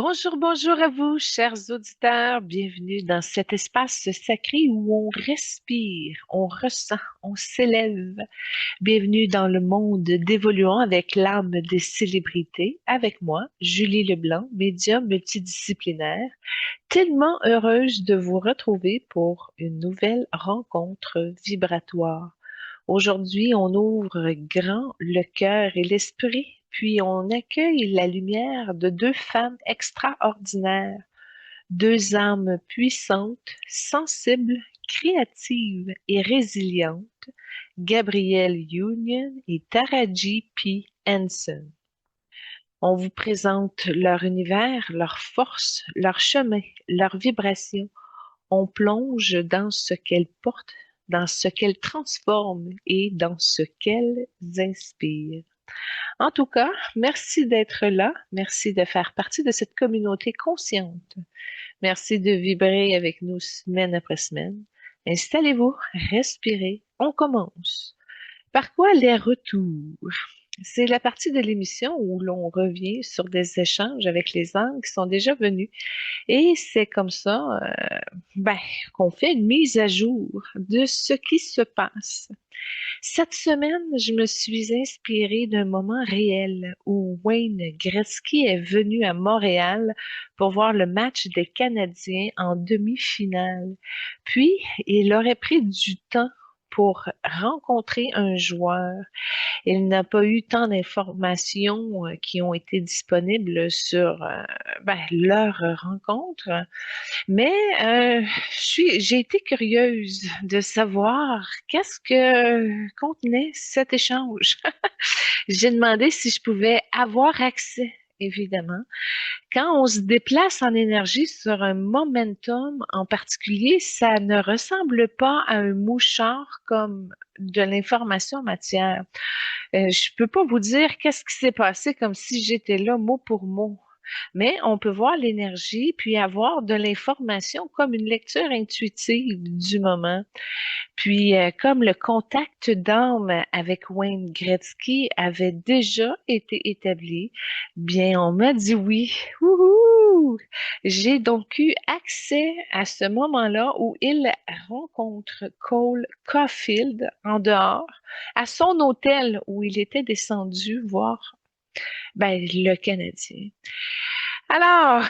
Bonjour, bonjour à vous, chers auditeurs. Bienvenue dans cet espace sacré où on respire, on ressent, on s'élève. Bienvenue dans le monde d'Évoluant avec l'âme des célébrités. Avec moi, Julie Leblanc, médium multidisciplinaire. Tellement heureuse de vous retrouver pour une nouvelle rencontre vibratoire. Aujourd'hui, on ouvre grand le cœur et l'esprit, puis on accueille la lumière de deux femmes extraordinaires, deux âmes puissantes, sensibles, créatives et résilientes, Gabrielle Union et Taraji P. Henson. On vous présente leur univers, leur force, leur chemin, leur vibration. On plonge dans ce qu'elles portent, dans ce qu'elles transforment et dans ce qu'elles inspirent. En tout cas, merci d'être là. Merci de faire partie de cette communauté consciente. Merci de vibrer avec nous semaine après semaine. Installez-vous, respirez, on commence. Par quoi les retours? C'est la partie de l'émission où l'on revient sur des échanges avec les âmes qui sont déjà venus. Et c'est comme ça ben, qu'on fait une mise à jour de ce qui se passe. Cette semaine, je me suis inspirée d'un moment réel où Wayne Gretzky est venu à Montréal pour voir le match des Canadiens en demi-finale. Puis, il aurait pris du temps pour rencontrer un joueur. Il n'a pas eu tant d'informations qui ont été disponibles sur leur rencontre, mais j'ai été curieuse de savoir qu'est-ce que contenait cet échange. J'ai demandé si je pouvais avoir accès, évidemment. Quand on se déplace en énergie sur un momentum en particulier, ça ne ressemble pas à un mouchard comme de l'information matière. Je peux pas vous dire qu'est-ce qui s'est passé comme si j'étais là mot pour mot. Mais on peut voir l'énergie puis avoir de l'information comme une lecture intuitive du moment. Puis, comme le contact d'âme avec Wayne Gretzky avait déjà été établi, bien, on m'a dit oui. Wouhou! J'ai donc eu accès à ce moment-là où il rencontre Cole Caulfield en dehors, à son hôtel où il était descendu voir le Canadien. Alors,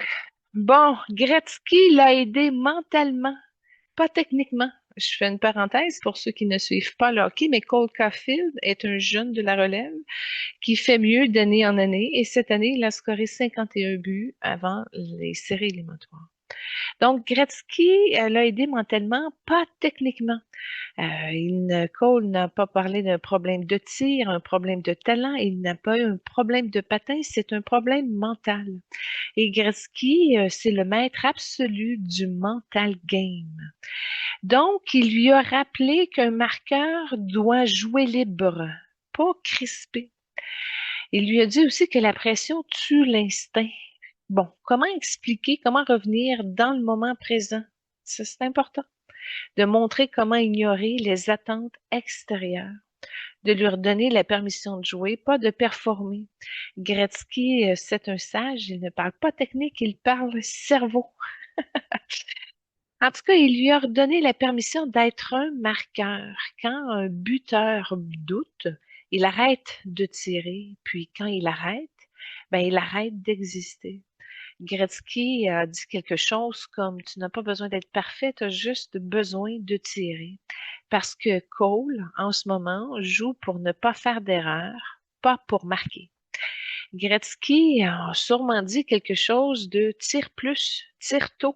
bon, Gretzky l'a aidé mentalement, pas techniquement. Je fais une parenthèse pour ceux qui ne suivent pas le hockey, mais Cole Caulfield est un jeune de la relève qui fait mieux d'année en année. Et cette année, il a scoré 51 buts avant les séries éliminatoires. Donc, Gretzky l'a aidé mentalement, pas techniquement. Cole n'a pas parlé d'un problème de tir, un problème de talent. Il n'a pas eu un problème de patin, c'est un problème mental. Et Gretzky, c'est le maître absolu du mental game. Donc, il lui a rappelé qu'un marqueur doit jouer libre, pas crispé. Il lui a dit aussi que la pression tue l'instinct. Bon, comment expliquer, comment revenir dans le moment présent? Ça, c'est important. De montrer comment ignorer les attentes extérieures. De lui redonner la permission de jouer, pas de performer. Gretzky, c'est un sage, il ne parle pas technique, il parle cerveau. En tout cas, il lui a redonné la permission d'être un marqueur. Quand un buteur doute, il arrête de tirer, puis quand il arrête, il arrête d'exister. Gretzky a dit quelque chose comme tu n'as pas besoin d'être parfait, tu as juste besoin de tirer. Parce que Cole, en ce moment, joue pour ne pas faire d'erreur, pas pour marquer. Gretzky a sûrement dit quelque chose de tire plus, tire tôt,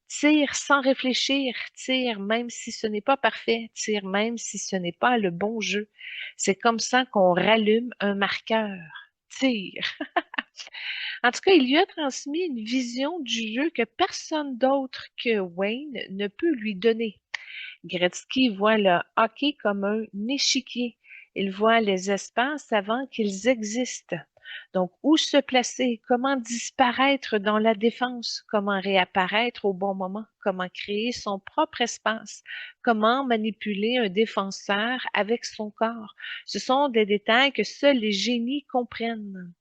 tire sans réfléchir, tire même si ce n'est pas parfait, tire même si ce n'est pas le bon jeu. C'est comme ça qu'on rallume un marqueur. Tire. En tout cas, il lui a transmis une vision du jeu que personne d'autre que Wayne ne peut lui donner. Gretzky voit le hockey comme un échiquier. Il voit les espaces avant qu'ils existent. Donc, où se placer, comment disparaître dans la défense, comment réapparaître au bon moment, comment créer son propre espace, comment manipuler un défenseur avec son corps. Ce sont des détails que seuls les génies comprennent.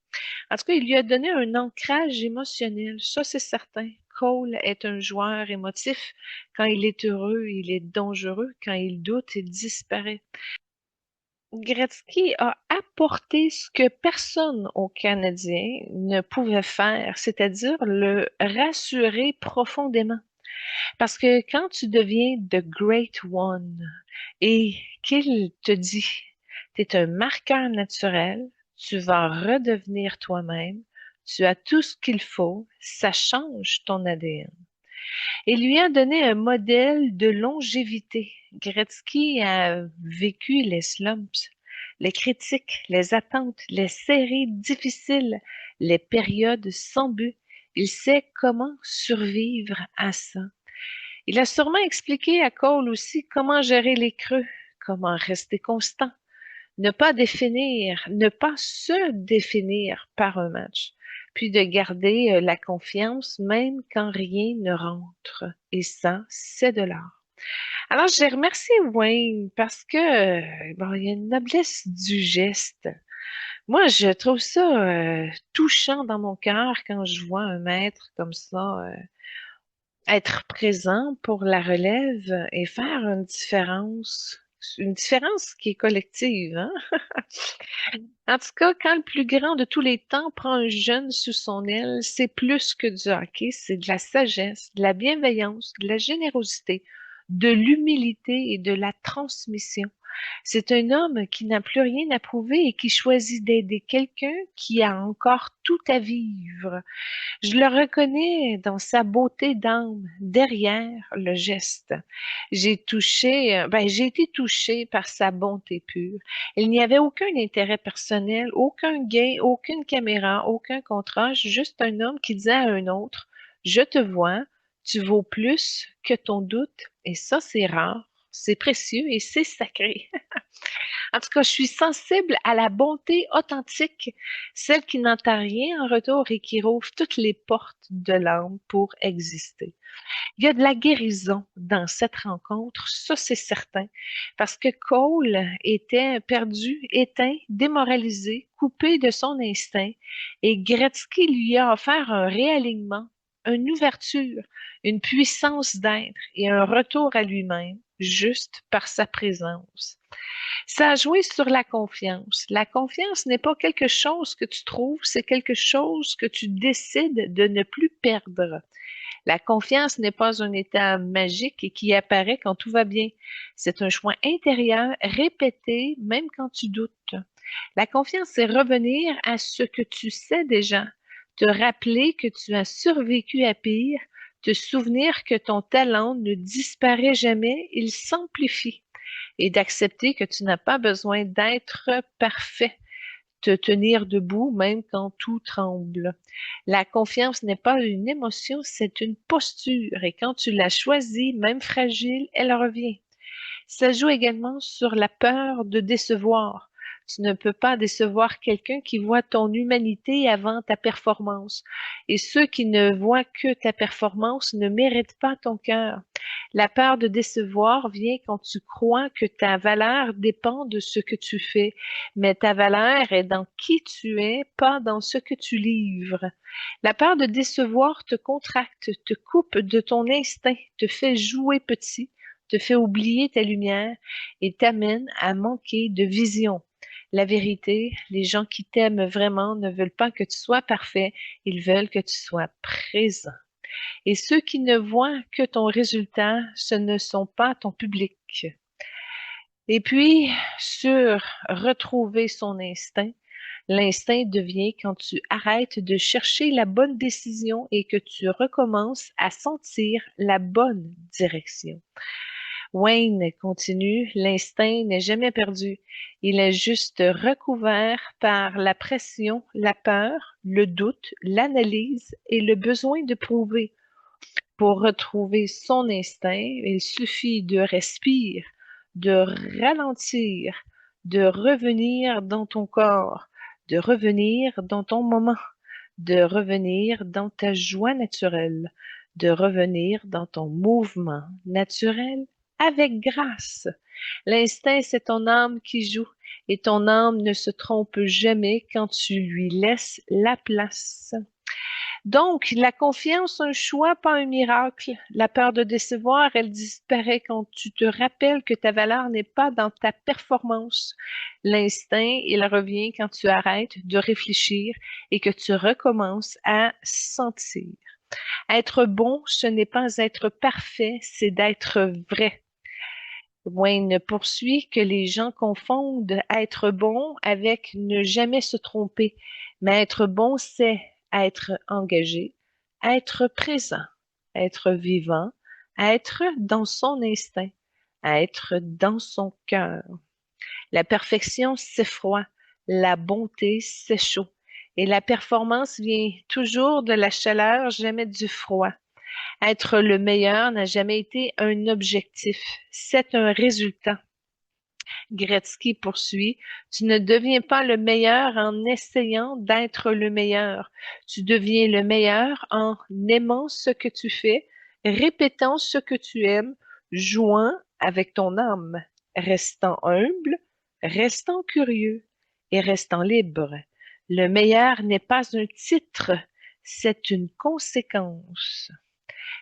En tout cas, il lui a donné un ancrage émotionnel, ça c'est certain. Cole est un joueur émotif. Quand il est heureux, il est dangereux. Quand il doute, il disparaît. Gretzky a apporté ce que personne au Canadien ne pouvait faire, c'est-à-dire le rassurer profondément. Parce que quand tu deviens The Great One et qu'il te dit, tu es un marqueur naturel, tu vas redevenir toi-même, tu as tout ce qu'il faut, ça change ton ADN. Et lui a donné un modèle de longévité. Gretzky a vécu les slumps, les critiques, les attentes, les séries difficiles, les périodes sans but. Il sait comment survivre à ça. Il a sûrement expliqué à Cole aussi comment gérer les creux, comment rester constant, ne pas se définir par un match, puis de garder la confiance même quand rien ne rentre. Et ça, c'est de l'art. Alors, j'ai remercié Wayne parce que, bon, il y a une noblesse du geste. Moi, je trouve ça touchant dans mon cœur quand je vois un maître comme ça être présent pour la relève et faire une différence qui est collective, hein? En tout cas, quand le plus grand de tous les temps prend un jeune sous son aile, c'est plus que du hockey, c'est de la sagesse, de la bienveillance, de la générosité, de l'humilité et de la transmission. C'est un homme qui n'a plus rien à prouver et qui choisit d'aider quelqu'un qui a encore tout à vivre. Je le reconnais dans sa beauté d'âme, derrière le geste. J'ai été touchée par sa bonté pure. Il n'y avait aucun intérêt personnel, aucun gain, aucune caméra, aucun contrat, juste un homme qui disait à un autre, je te vois, tu vaux plus que ton doute, et ça c'est rare, c'est précieux et c'est sacré. En tout cas, je suis sensible à la bonté authentique, celle qui n'entend rien en retour et qui rouvre toutes les portes de l'âme pour exister. Il y a de la guérison dans cette rencontre, ça c'est certain, parce que Cole était perdu, éteint, démoralisé, coupé de son instinct, et Gretzky lui a offert un réalignement, une ouverture, une puissance d'être et un retour à lui-même, juste par sa présence. Ça a joué sur la confiance. La confiance n'est pas quelque chose que tu trouves, c'est quelque chose que tu décides de ne plus perdre. La confiance n'est pas un état magique et qui apparaît quand tout va bien. C'est un choix intérieur répété même quand tu doutes. La confiance, c'est revenir à ce que tu sais déjà, te rappeler que tu as survécu à pire, te souvenir que ton talent ne disparaît jamais, il s'amplifie et d'accepter que tu n'as pas besoin d'être parfait, te tenir debout même quand tout tremble. La confiance n'est pas une émotion, c'est une posture et quand tu la choisis, même fragile, elle revient. Ça joue également sur la peur de décevoir. Tu ne peux pas décevoir quelqu'un qui voit ton humanité avant ta performance. Et ceux qui ne voient que ta performance ne méritent pas ton cœur. La peur de décevoir vient quand tu crois que ta valeur dépend de ce que tu fais, mais ta valeur est dans qui tu es, pas dans ce que tu livres. La peur de décevoir te contracte, te coupe de ton instinct, te fait jouer petit, te fait oublier ta lumière et t'amène à manquer de vision. La vérité, les gens qui t'aiment vraiment ne veulent pas que tu sois parfait, ils veulent que tu sois présent. Et ceux qui ne voient que ton résultat, ce ne sont pas ton public. Et puis, sur retrouver son instinct, l'instinct devient quand tu arrêtes de chercher la bonne décision et que tu recommences à sentir la bonne direction. Wayne continue, l'instinct n'est jamais perdu. Il est juste recouvert par la pression, la peur, le doute, l'analyse et le besoin de prouver. Pour retrouver son instinct, il suffit de respirer, de ralentir, de revenir dans ton corps, de revenir dans ton moment, de revenir dans ta joie naturelle, de revenir dans ton mouvement naturel. avec grâce. L'instinct, c'est ton âme qui joue, et ton âme ne se trompe jamais quand tu lui laisses la place. Donc, la confiance, un choix, pas un miracle. La peur de décevoir, elle disparaît quand tu te rappelles que ta valeur n'est pas dans ta performance. L'instinct, il revient quand tu arrêtes de réfléchir et que tu recommences à sentir. Être bon, ce n'est pas être parfait, c'est d'être vrai. Wayne poursuit que les gens confondent être bon avec ne jamais se tromper. Mais être bon, c'est être engagé, être présent, être vivant, être dans son instinct, être dans son cœur. La perfection, c'est froid. La bonté, c'est chaud. Et la performance vient toujours de la chaleur, jamais du froid. Être le meilleur n'a jamais été un objectif, c'est un résultat. Gretzky poursuit, tu ne deviens pas le meilleur en essayant d'être le meilleur. Tu deviens le meilleur en aimant ce que tu fais, répétant ce que tu aimes, jouant avec ton âme, restant humble, restant curieux et restant libre. Le meilleur n'est pas un titre, c'est une conséquence.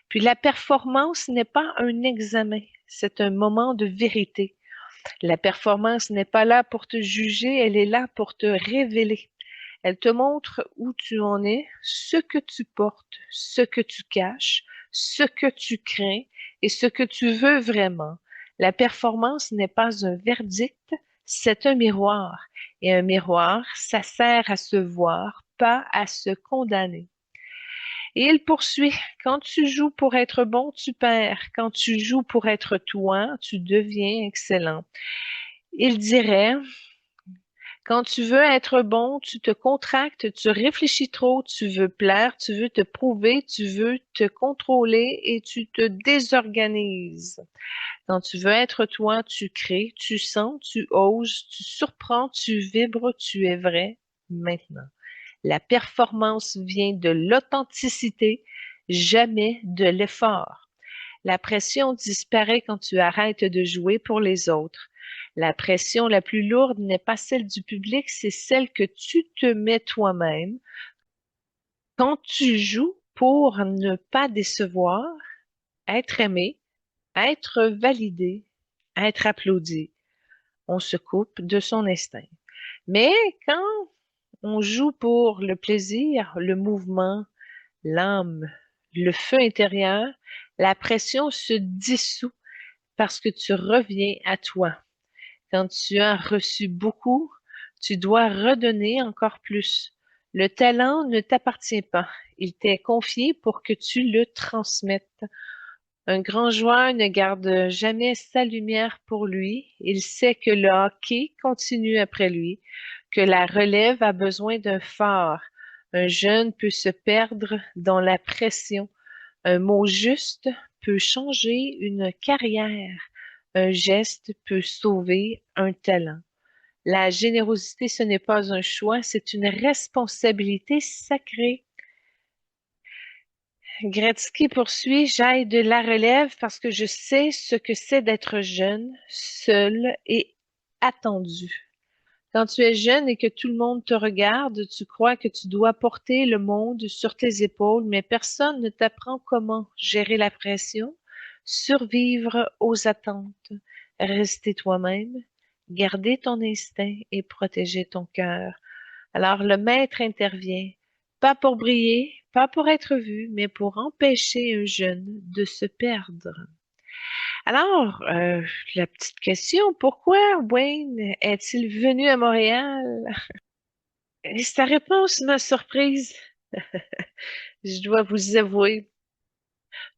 Puis la performance n'est pas un examen, c'est un moment de vérité. La performance n'est pas là pour te juger, elle est là pour te révéler. Elle te montre où tu en es, ce que tu portes, ce que tu caches, ce que tu crains et ce que tu veux vraiment. La performance n'est pas un verdict, c'est un miroir. Et un miroir, ça sert à se voir, pas à se condamner. Et il poursuit, quand tu joues pour être bon, tu perds. Quand tu joues pour être toi, tu deviens excellent. Il dirait, quand tu veux être bon, tu te contractes, tu réfléchis trop, tu veux plaire, tu veux te prouver, tu veux te contrôler et tu te désorganises. Quand tu veux être toi, tu crées, tu sens, tu oses, tu surprends, tu vibres, tu es vrai maintenant. La performance vient de l'authenticité, jamais de l'effort. La pression disparaît quand tu arrêtes de jouer pour les autres. La pression la plus lourde n'est pas celle du public, c'est celle que tu te mets toi-même. Quand tu joues pour ne pas décevoir, être aimé, être validé, être applaudi, on se coupe de son instinct. Mais quand on joue pour le plaisir, le mouvement, l'âme, le feu intérieur, la pression se dissout parce que tu reviens à toi. Quand tu as reçu beaucoup, tu dois redonner encore plus. Le talent ne t'appartient pas. Il t'est confié pour que tu le transmettes. Un grand joueur ne garde jamais sa lumière pour lui. Il sait que le hockey continue après lui, que la relève a besoin d'un phare. Un jeune peut se perdre dans la pression. Un mot juste peut changer une carrière. Un geste peut sauver un talent. La générosité, ce n'est pas un choix, c'est une responsabilité sacrée. Gretzky poursuit, j'aide la relève parce que je sais ce que c'est d'être jeune, seul et attendu. Quand tu es jeune et que tout le monde te regarde, tu crois que tu dois porter le monde sur tes épaules, mais personne ne t'apprend comment gérer la pression, survivre aux attentes, rester toi-même, garder ton instinct et protéger ton cœur. Alors le maître intervient, pas pour briller, pas pour être vu, mais pour empêcher un jeune de se perdre. Alors, la petite question, pourquoi Wayne est-il venu à Montréal? Et sa réponse m'a surprise, je dois vous avouer.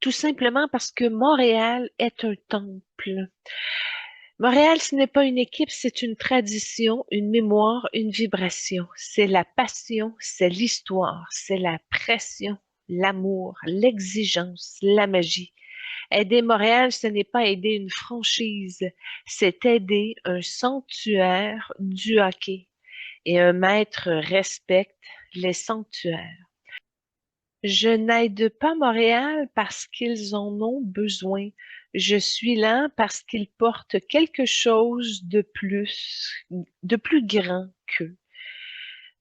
Tout simplement parce que Montréal est un temple. Montréal, ce n'est pas une équipe, c'est une tradition, une mémoire, une vibration. C'est la passion, c'est l'histoire, c'est la pression, l'amour, l'exigence, la magie. Aider Montréal, ce n'est pas aider une franchise, c'est aider un sanctuaire du hockey. Et un maître respecte les sanctuaires. Je n'aide pas Montréal parce qu'ils en ont besoin. Je suis là parce qu'ils portent quelque chose de plus grand qu'eux.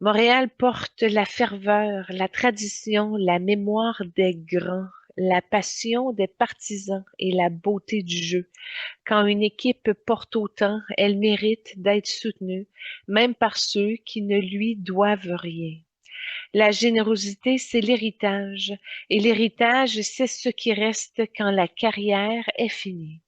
Montréal porte la ferveur, la tradition, la mémoire des grands, la passion des partisans et la beauté du jeu. Quand une équipe porte autant, elle mérite d'être soutenue, même par ceux qui ne lui doivent rien. La générosité, c'est l'héritage, et l'héritage, c'est ce qui reste quand la carrière est finie.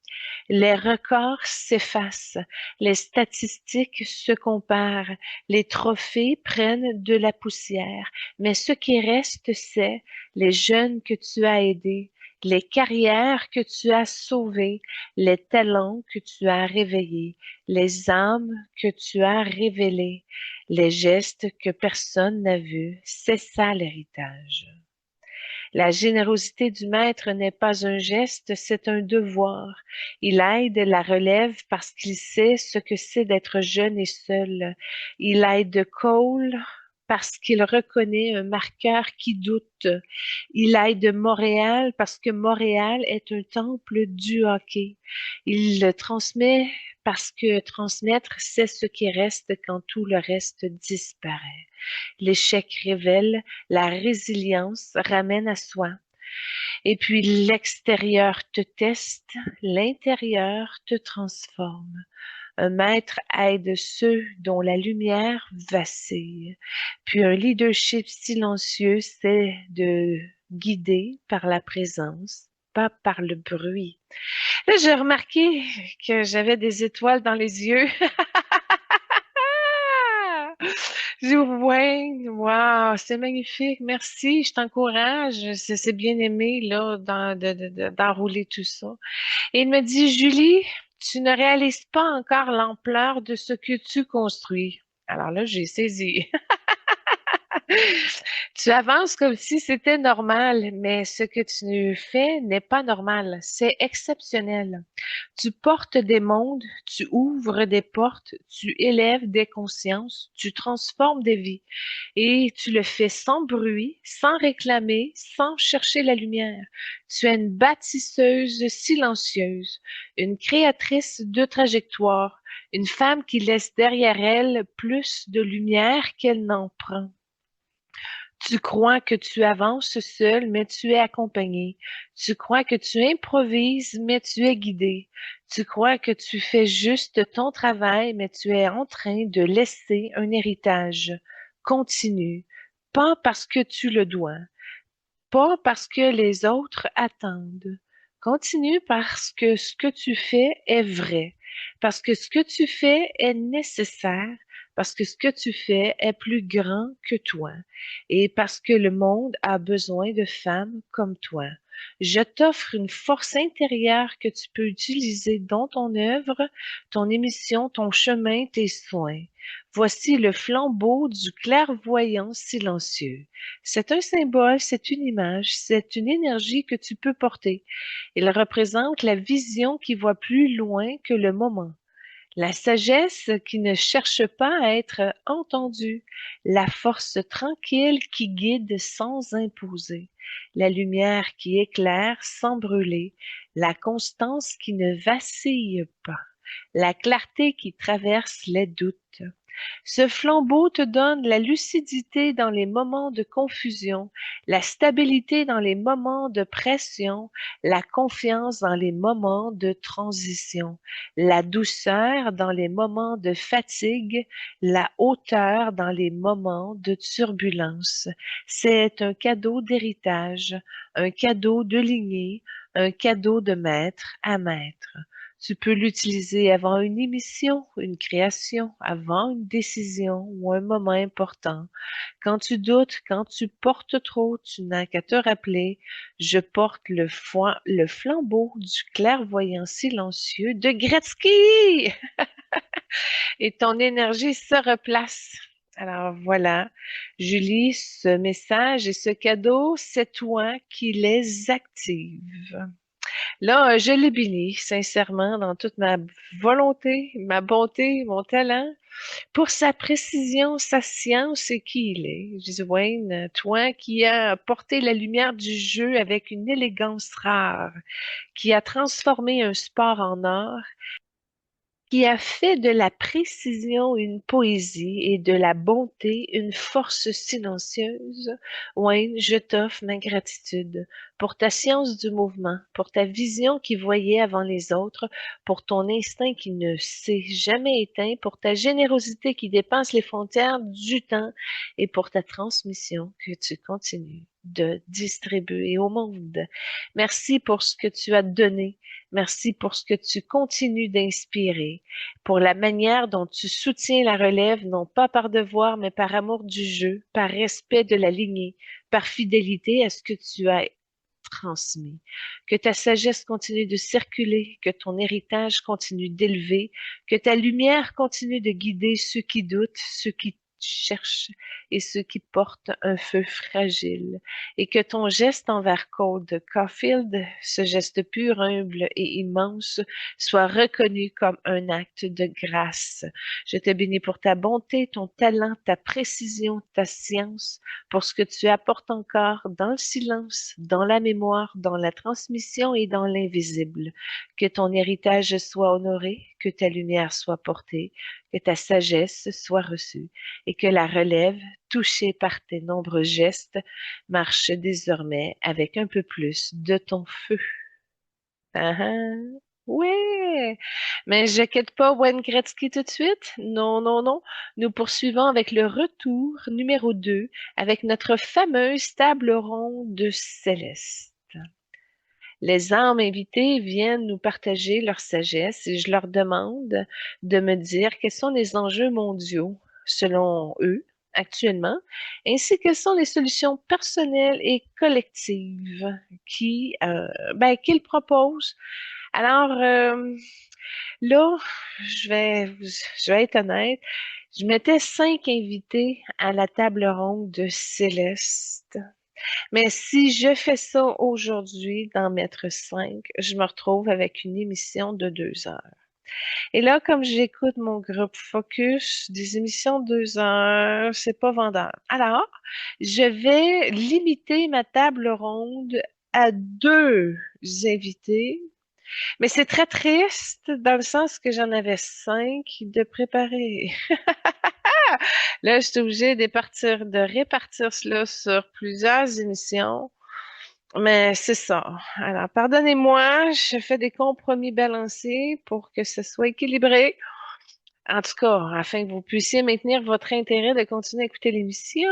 Les records s'effacent, les statistiques se comparent, les trophées prennent de la poussière, mais ce qui reste, c'est les jeunes que tu as aidés, les carrières que tu as sauvées, les talents que tu as réveillés, les âmes que tu as révélées, les gestes que personne n'a vus. C'est ça l'héritage. La générosité du maître n'est pas un geste, c'est un devoir. Il aide la relève parce qu'il sait ce que c'est d'être jeune et seul. Il aide Cole parce qu'il reconnaît un marqueur qui doute. Il aide Montréal parce que Montréal est un temple du hockey. Il le transmet parce que transmettre, c'est ce qui reste quand tout le reste disparaît. L'échec révèle, la résilience ramène à soi. Et puis l'extérieur te teste, l'intérieur te transforme. Un maître aide ceux dont la lumière vacille. Puis un leadership silencieux, c'est de guider par la présence, pas par le bruit. Là, j'ai remarqué que j'avais des étoiles dans les yeux. J'ai dit, ouais, wow, c'est magnifique, merci, je t'encourage, c'est bien aimé, là, d'enrouler tout ça. Et il me dit, Julie, tu ne réalises pas encore l'ampleur de ce que tu construis. Alors là, j'ai saisi. Tu avances comme si c'était normal, mais ce que tu fais n'est pas normal, c'est exceptionnel. Tu portes des mondes, tu ouvres des portes, tu élèves des consciences, tu transformes des vies et tu le fais sans bruit, sans réclamer, sans chercher la lumière. Tu es une bâtisseuse silencieuse, une créatrice de trajectoire, une femme qui laisse derrière elle plus de lumière qu'elle n'en prend. Tu crois que tu avances seul, mais tu es accompagné. Tu crois que tu improvises, mais tu es guidé. Tu crois que tu fais juste ton travail, mais tu es en train de laisser un héritage. Continue. Pas parce que tu le dois, pas parce que les autres attendent. Continue parce que ce que tu fais est vrai, parce que ce que tu fais est nécessaire, parce que ce que tu fais est plus grand que toi et parce que le monde a besoin de femmes comme toi. Je t'offre une force intérieure que tu peux utiliser dans ton œuvre, ton émission, ton chemin, tes soins. Voici le flambeau du clairvoyant silencieux. C'est un symbole, c'est une image, c'est une énergie que tu peux porter. Il représente la vision qui voit plus loin que le moment. La sagesse qui ne cherche pas à être entendue, la force tranquille qui guide sans imposer, la lumière qui éclaire sans brûler, la constance qui ne vacille pas, la clarté qui traverse les doutes. Ce flambeau te donne la lucidité dans les moments de confusion, la stabilité dans les moments de pression, la confiance dans les moments de transition, la douceur dans les moments de fatigue, la hauteur dans les moments de turbulence. C'est un cadeau d'héritage, un cadeau de lignée, un cadeau de maître à maître. Tu peux l'utiliser avant une émission, une création, avant une décision ou un moment important. Quand tu doutes, quand tu portes trop, tu n'as qu'à te rappeler, je porte le flambeau du clairvoyant silencieux de Gretzky et ton énergie se replace. Alors voilà, Julie, ce message et ce cadeau, c'est toi qui les active. Là, je l'ai béni, sincèrement, dans toute ma volonté, ma bonté, mon talent. Pour sa précision, sa science et qui il est. Je dis, Wayne, toi qui as porté la lumière du jeu avec une élégance rare, qui a transformé un sport en art, qui a fait de la précision une poésie et de la bonté une force silencieuse, Wayne, je t'offre ma gratitude pour ta science du mouvement, pour ta vision qui voyait avant les autres, pour ton instinct qui ne s'est jamais éteint, pour ta générosité qui dépasse les frontières du temps et pour ta transmission que tu continues de distribuer au monde. Merci pour ce que tu as donné. Merci pour ce que tu continues d'inspirer, pour la manière dont tu soutiens la relève, non pas par devoir, mais par amour du jeu, par respect de la lignée, par fidélité à ce que tu as transmis. Que ta sagesse continue de circuler, que ton héritage continue d'élever, que ta lumière continue de guider ceux qui doutent, ceux qui cherchent et ceux qui portent un feu fragile, et que ton geste envers Cole Caulfield, ce geste pur, humble et immense, soit reconnu comme un acte de grâce. Je te bénis pour ta bonté, ton talent, ta précision, ta science, pour ce que tu apportes encore dans le silence, dans la mémoire, dans la transmission et dans l'invisible. Que ton héritage soit honoré, que ta lumière soit portée, que ta sagesse soit reçue et que la relève, touchée par tes nombreux gestes, marche désormais avec un peu plus de ton feu. Ah ah. Ouais, mais je quitte pas Wayne Gretzky tout de suite. Non, non, non. Nous poursuivons avec le retour numéro 2 avec notre fameuse table ronde céleste. Les âmes invitées viennent nous partager leur sagesse et je leur demande de me dire quels sont les enjeux mondiaux selon eux actuellement, ainsi que sont les solutions personnelles et collectives qu'ils proposent. Alors, là, je vais être honnête, je mettais 5 invités à la table ronde de Céleste. Mais si je fais ça aujourd'hui, d'en mettre 5, je me retrouve avec une émission de 2 heures. Et là, comme j'écoute mon groupe Focus, des émissions de 2 heures, c'est pas vendeur. Alors, je vais limiter ma table ronde à 2 invités, mais c'est très triste dans le sens que j'en avais 5 de préparer. Là, je suis obligée de répartir cela sur plusieurs émissions. Mais c'est ça. Alors, pardonnez-moi, je fais des compromis balancés pour que ce soit équilibré. En tout cas, afin que vous puissiez maintenir votre intérêt de continuer à écouter l'émission.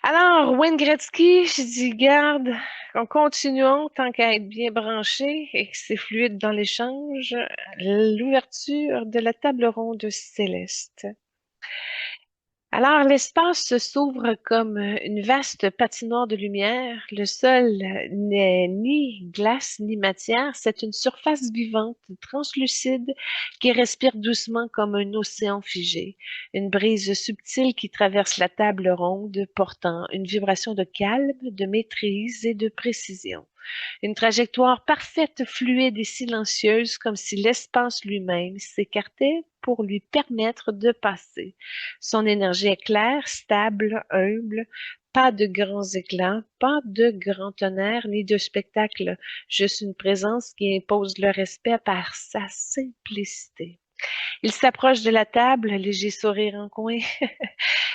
Alors, Wayne Gretzky, je dis, garde, en continuant, tant qu'à être bien branché et que c'est fluide dans l'échange, l'ouverture de la table ronde céleste. Alors, l'espace s'ouvre comme une vaste patinoire de lumière. Le sol n'est ni glace ni matière, c'est une surface vivante, translucide, qui respire doucement comme un océan figé. Une brise subtile qui traverse la table ronde, portant une vibration de calme, de maîtrise et de précision. Une trajectoire parfaite, fluide et silencieuse, comme si l'espace lui-même s'écartait pour lui permettre de passer. Son énergie est claire, stable, humble, pas de grands éclats, pas de grands tonnerres, ni de spectacle, juste une présence qui impose le respect par sa simplicité. Il s'approche de la table, léger sourire en coin,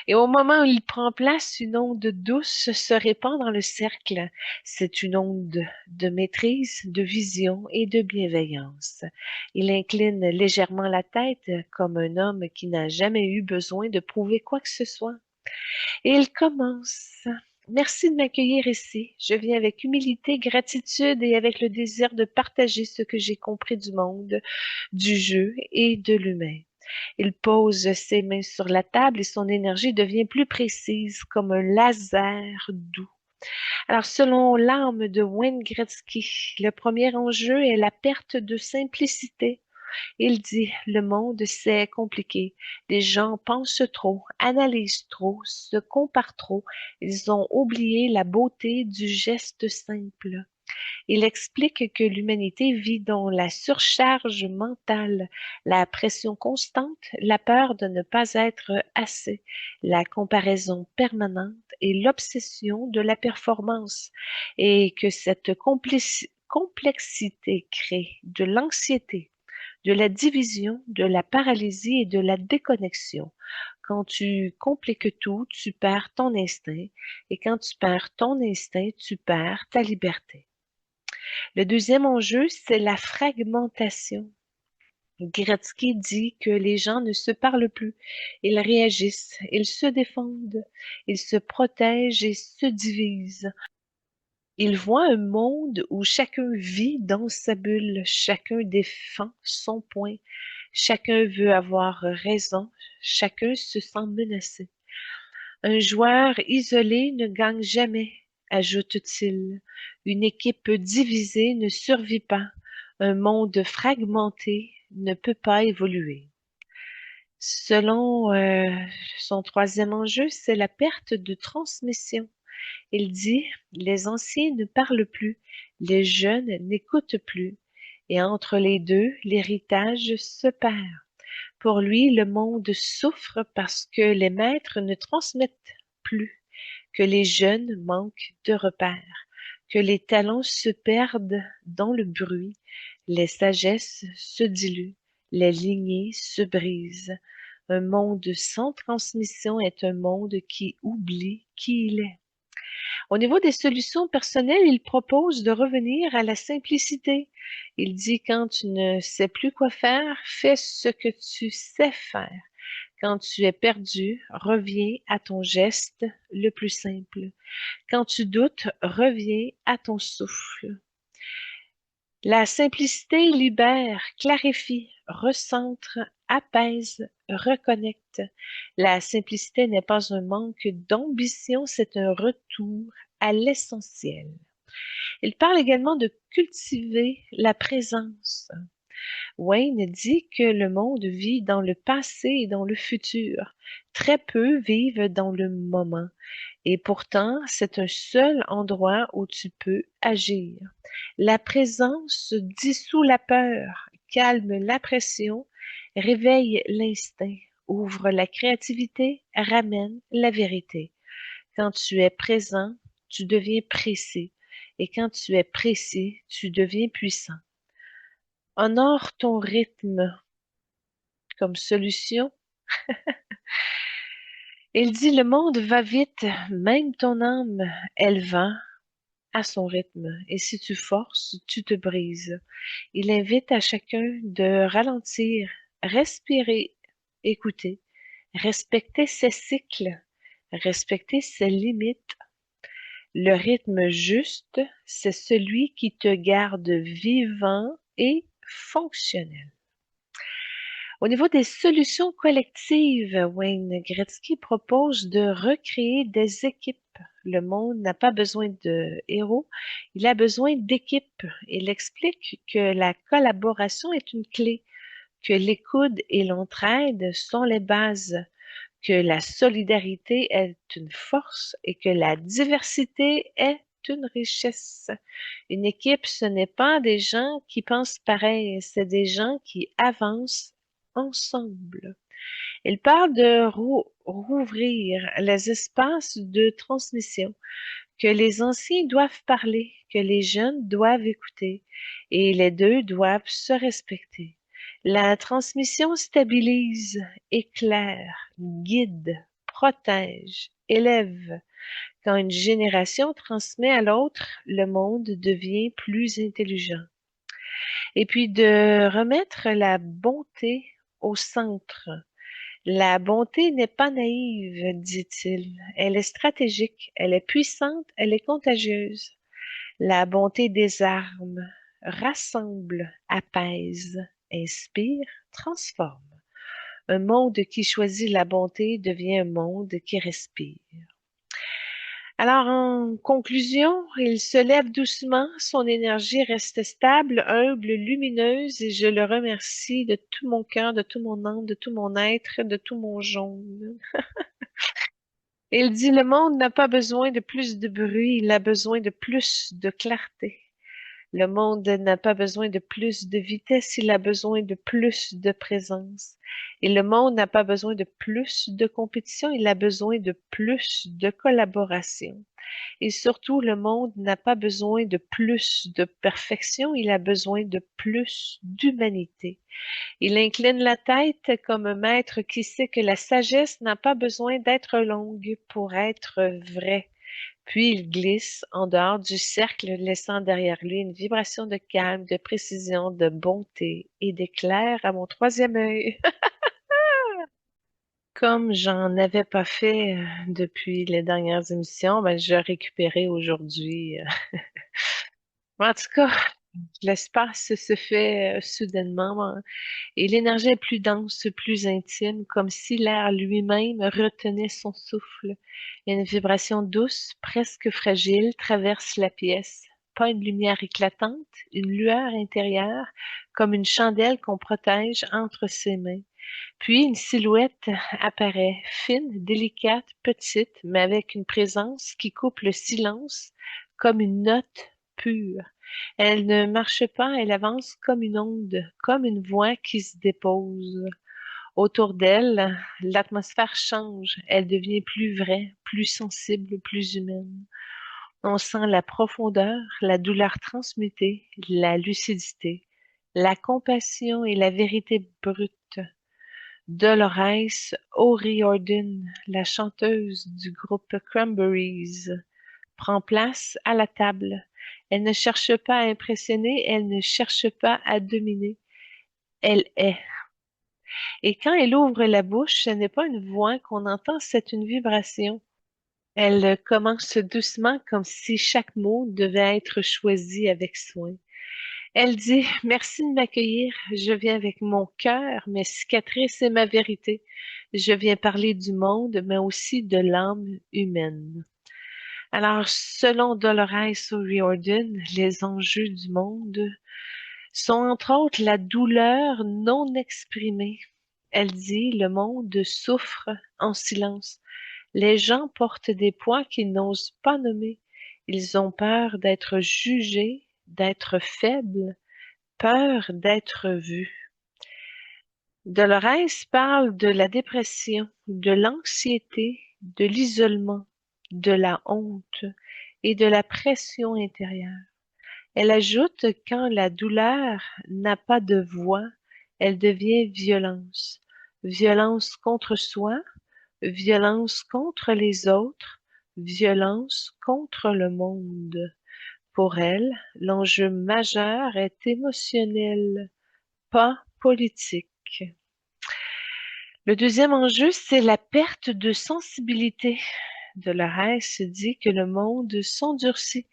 et au moment où il prend place, une onde douce se répand dans le cercle. C'est une onde de maîtrise, de vision et de bienveillance. Il incline légèrement la tête comme un homme qui n'a jamais eu besoin de prouver quoi que ce soit. Et il commence. Merci de m'accueillir ici. Je viens avec humilité, gratitude et avec le désir de partager ce que j'ai compris du monde, du jeu et de l'humain. Il pose ses mains sur la table et son énergie devient plus précise, comme un laser doux. Alors, selon l'âme de Wayne Gretzky, le premier enjeu est la perte de simplicité. Il dit, le monde, c'est compliqué. Les gens pensent trop, analysent trop, se comparent trop. Ils ont oublié la beauté du geste simple. Il explique que l'humanité vit dans la surcharge mentale, la pression constante, la peur de ne pas être assez, la comparaison permanente et l'obsession de la performance, et que cette complexité crée de l'anxiété, de la division, de la paralysie et de la déconnexion. Quand tu compliques tout, tu perds ton instinct, et quand tu perds ton instinct, tu perds ta liberté. Le deuxième enjeu, c'est la fragmentation. Gretzky dit que les gens ne se parlent plus, ils réagissent, ils se défendent, ils se protègent et se divisent. Ils voient un monde où chacun vit dans sa bulle, chacun défend son point, chacun veut avoir raison, chacun se sent menacé. Un joueur isolé ne gagne jamais, ajoute-t-il. Une équipe divisée ne survit pas. Un monde fragmenté ne peut pas évoluer. Selon son troisième enjeu, c'est la perte de transmission. Il dit, les anciens ne parlent plus, les jeunes n'écoutent plus, et entre les deux, l'héritage se perd. Pour lui, le monde souffre parce que les maîtres ne transmettent plus, que les jeunes manquent de repères, que les talents se perdent dans le bruit, les sagesses se diluent, les lignées se brisent. Un monde sans transmission est un monde qui oublie qui il est. Au niveau des solutions personnelles, il propose de revenir à la simplicité. Il dit quand tu ne sais plus quoi faire, fais ce que tu sais faire. Quand tu es perdu, reviens à ton geste le plus simple. Quand tu doutes, reviens à ton souffle. La simplicité libère, clarifie, recentre, apaise, reconnecte. La simplicité n'est pas un manque d'ambition, c'est un retour à l'essentiel. Il parle également de cultiver la présence. Wayne dit que le monde vit dans le passé et dans le futur. Très peu vivent dans le moment. Et pourtant, c'est un seul endroit où tu peux agir. La présence dissout la peur, calme la pression, réveille l'instinct, ouvre la créativité, ramène la vérité. Quand tu es présent, tu deviens précis. Et quand tu es précis, tu deviens puissant. Honore ton rythme comme solution. Il dit le monde va vite, même ton âme, elle va à son rythme. Et si tu forces, tu te brises. Il invite à chacun de ralentir, respirer, écouter, respecter ses cycles, respecter ses limites. Le rythme juste, c'est celui qui te garde vivant et fonctionnel. Au niveau des solutions collectives, Wayne Gretzky propose de recréer des équipes. Le monde n'a pas besoin de héros, il a besoin d'équipes. Il explique que la collaboration est une clé, que l'écoute et l'entraide sont les bases, que la solidarité est une force et que la diversité est une richesse. Une équipe, ce n'est pas des gens qui pensent pareil, c'est des gens qui avancent ensemble. Il parle de rouvrir les espaces de transmission, que les anciens doivent parler, que les jeunes doivent écouter, et les deux doivent se respecter. La transmission stabilise, éclaire, guide, protège, élève. Quand une génération transmet à l'autre, le monde devient plus intelligent. Et puis de remettre la bonté au centre. La bonté n'est pas naïve, dit-il. Elle est stratégique, elle est puissante, elle est contagieuse. La bonté désarme, rassemble, apaise, inspire, transforme. Un monde qui choisit la bonté devient un monde qui respire. Alors, en conclusion, il se lève doucement, son énergie reste stable, humble, lumineuse, et je le remercie de tout mon cœur, de tout mon âme, de tout mon être, de tout mon jaune. Il dit, le monde n'a pas besoin de plus de bruit, il a besoin de plus de clarté. Le monde n'a pas besoin de plus de vitesse, il a besoin de plus de présence. Et le monde n'a pas besoin de plus de compétition, il a besoin de plus de collaboration. Et surtout, le monde n'a pas besoin de plus de perfection, il a besoin de plus d'humanité. Il incline la tête comme un maître qui sait que la sagesse n'a pas besoin d'être longue pour être vraie. Puis il glisse en dehors du cercle, laissant derrière lui une vibration de calme, de précision, de bonté et d'éclair à mon troisième œil. Comme j'en avais pas fait depuis les dernières émissions, ben, je récupérais aujourd'hui. En tout cas, l'espace se fait soudainement et l'énergie est plus dense, plus intime, comme si l'air lui-même retenait son souffle. Une vibration douce, presque fragile, traverse la pièce. Pas une lumière éclatante, une lueur intérieure, comme une chandelle qu'on protège entre ses mains. Puis une silhouette apparaît, fine, délicate, petite, mais avec une présence qui coupe le silence comme une note pure. Elle ne marche pas, elle avance comme une onde, comme une voix qui se dépose. Autour d'elle, l'atmosphère change, elle devient plus vraie, plus sensible, plus humaine. On sent la profondeur, la douleur transmutée, la lucidité, la compassion et la vérité brute. Dolores O'Riordan, la chanteuse du groupe Cranberries, prend place à la table. Elle ne cherche pas à impressionner, elle ne cherche pas à dominer, elle est. Et quand elle ouvre la bouche, ce n'est pas une voix qu'on entend, c'est une vibration. Elle commence doucement comme si chaque mot devait être choisi avec soin. Elle dit: Merci de m'accueillir. Je viens avec mon cœur, mes cicatrices et ma vérité. Je viens parler du monde, mais aussi de l'âme humaine. Alors, selon Dolores O'Riordan, les enjeux du monde sont entre autres la douleur non exprimée. Elle dit: Le monde souffre en silence. Les gens portent des poids qu'ils n'osent pas nommer. Ils ont peur d'être jugés, d'être faibles, peur d'être vus. Dolores parle de la dépression, de l'anxiété, de l'isolement, de la honte et de la pression intérieure. Elle ajoute: quand la douleur n'a pas de voix, elle devient violence. Violence contre soi, violence contre les autres, violence contre le monde. Pour elle, l'enjeu majeur est émotionnel, pas politique. Le deuxième enjeu, c'est la perte de sensibilité. Dolores dit que le monde s'endurcit,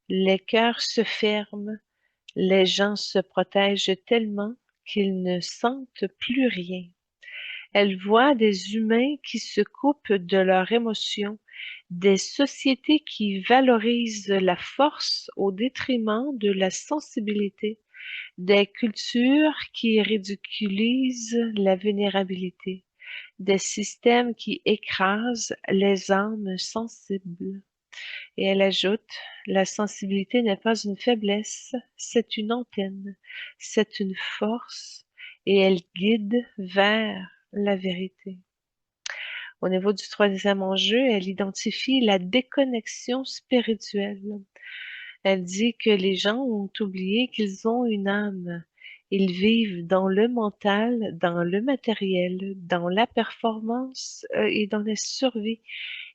les cœurs se ferment, les gens se protègent tellement qu'ils ne sentent plus rien. Elle voit des humains qui se coupent de leurs émotions, des sociétés qui valorisent la force au détriment de la sensibilité, des cultures qui ridiculisent la vulnérabilité, des systèmes qui écrasent les âmes sensibles. Et elle ajoute: la sensibilité n'est pas une faiblesse, c'est une antenne, c'est une force, et elle guide vers la vérité. Au niveau du troisième enjeu, elle identifie la déconnexion spirituelle. Elle dit que les gens ont oublié qu'ils ont une âme. Ils vivent dans le mental, dans le matériel, dans la performance et dans la survie.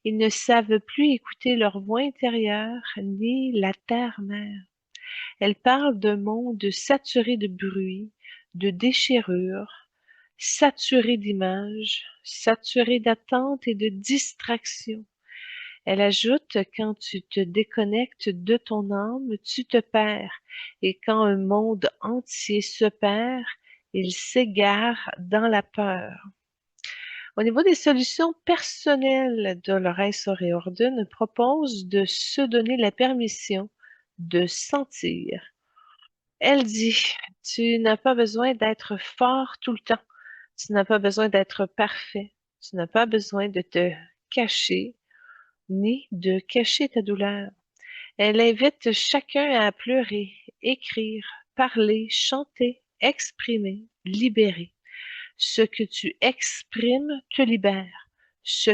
Ils ne savent plus écouter leur voix intérieure ni la terre-mère. Elle parle d'un monde saturé de bruit, de déchirures, saturé d'images, saturé d'attentes et de distractions. Elle ajoute: quand tu te déconnectes de ton âme, tu te perds, et quand un monde entier se perd, il s'égare dans la peur. Au niveau des solutions personnelles, Dolores O'Riordan propose de se donner la permission de sentir. Elle dit: tu n'as pas besoin d'être fort tout le temps, tu n'as pas besoin d'être parfait, tu n'as pas besoin de te cacher, ni de cacher ta douleur. Elle invite chacun à pleurer, écrire, parler, chanter, exprimer, libérer. Ce que tu exprimes te libère. Ce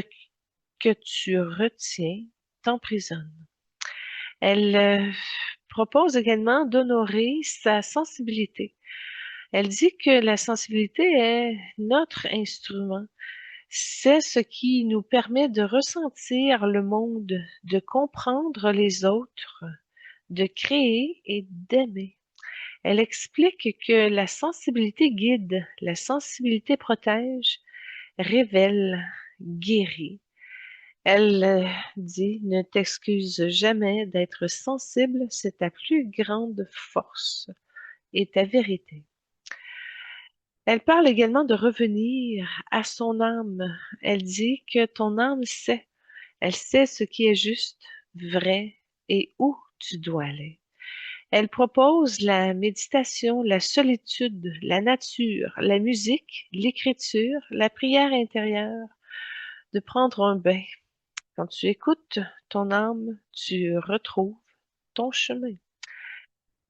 que tu retiens t'emprisonne. Elle propose également d'honorer sa sensibilité. Elle dit que la sensibilité est notre instrument. C'est ce qui nous permet de ressentir le monde, de comprendre les autres, de créer et d'aimer. Elle explique que la sensibilité guide, la sensibilité protège, révèle, guérit. Elle dit: ne t'excuse jamais d'être sensible, c'est ta plus grande force et ta vérité. Elle parle également de revenir à son âme. Elle dit que ton âme sait. Elle sait ce qui est juste, vrai et où tu dois aller. Elle propose la méditation, la solitude, la nature, la musique, l'écriture, la prière intérieure, de prendre un bain. Quand tu écoutes ton âme, tu retrouves ton chemin.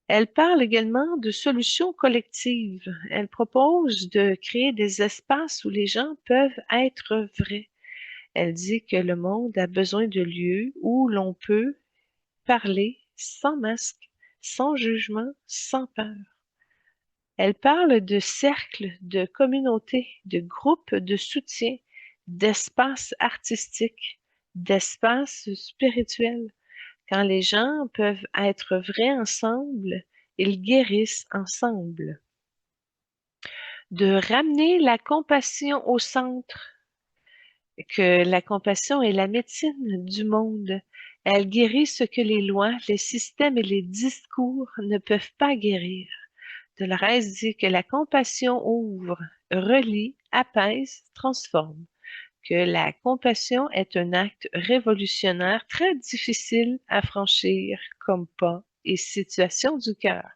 Elle parle également de solutions collectives. Elle propose de créer des espaces où les gens peuvent être vrais. Elle dit que le monde a besoin de lieux où l'on peut parler sans masque, sans jugement, sans peur. Elle parle de cercles, de communautés, de groupes de soutien, d'espaces artistiques, d'espaces spirituels. Quand les gens peuvent être vrais ensemble, ils guérissent ensemble. De ramener la compassion au centre, que la compassion est la médecine du monde. Elle guérit ce que les lois, les systèmes et les discours ne peuvent pas guérir. Dolores dit que la compassion ouvre, relie, apaise, transforme. Que la compassion est un acte révolutionnaire très difficile à franchir comme pas et situation du cœur.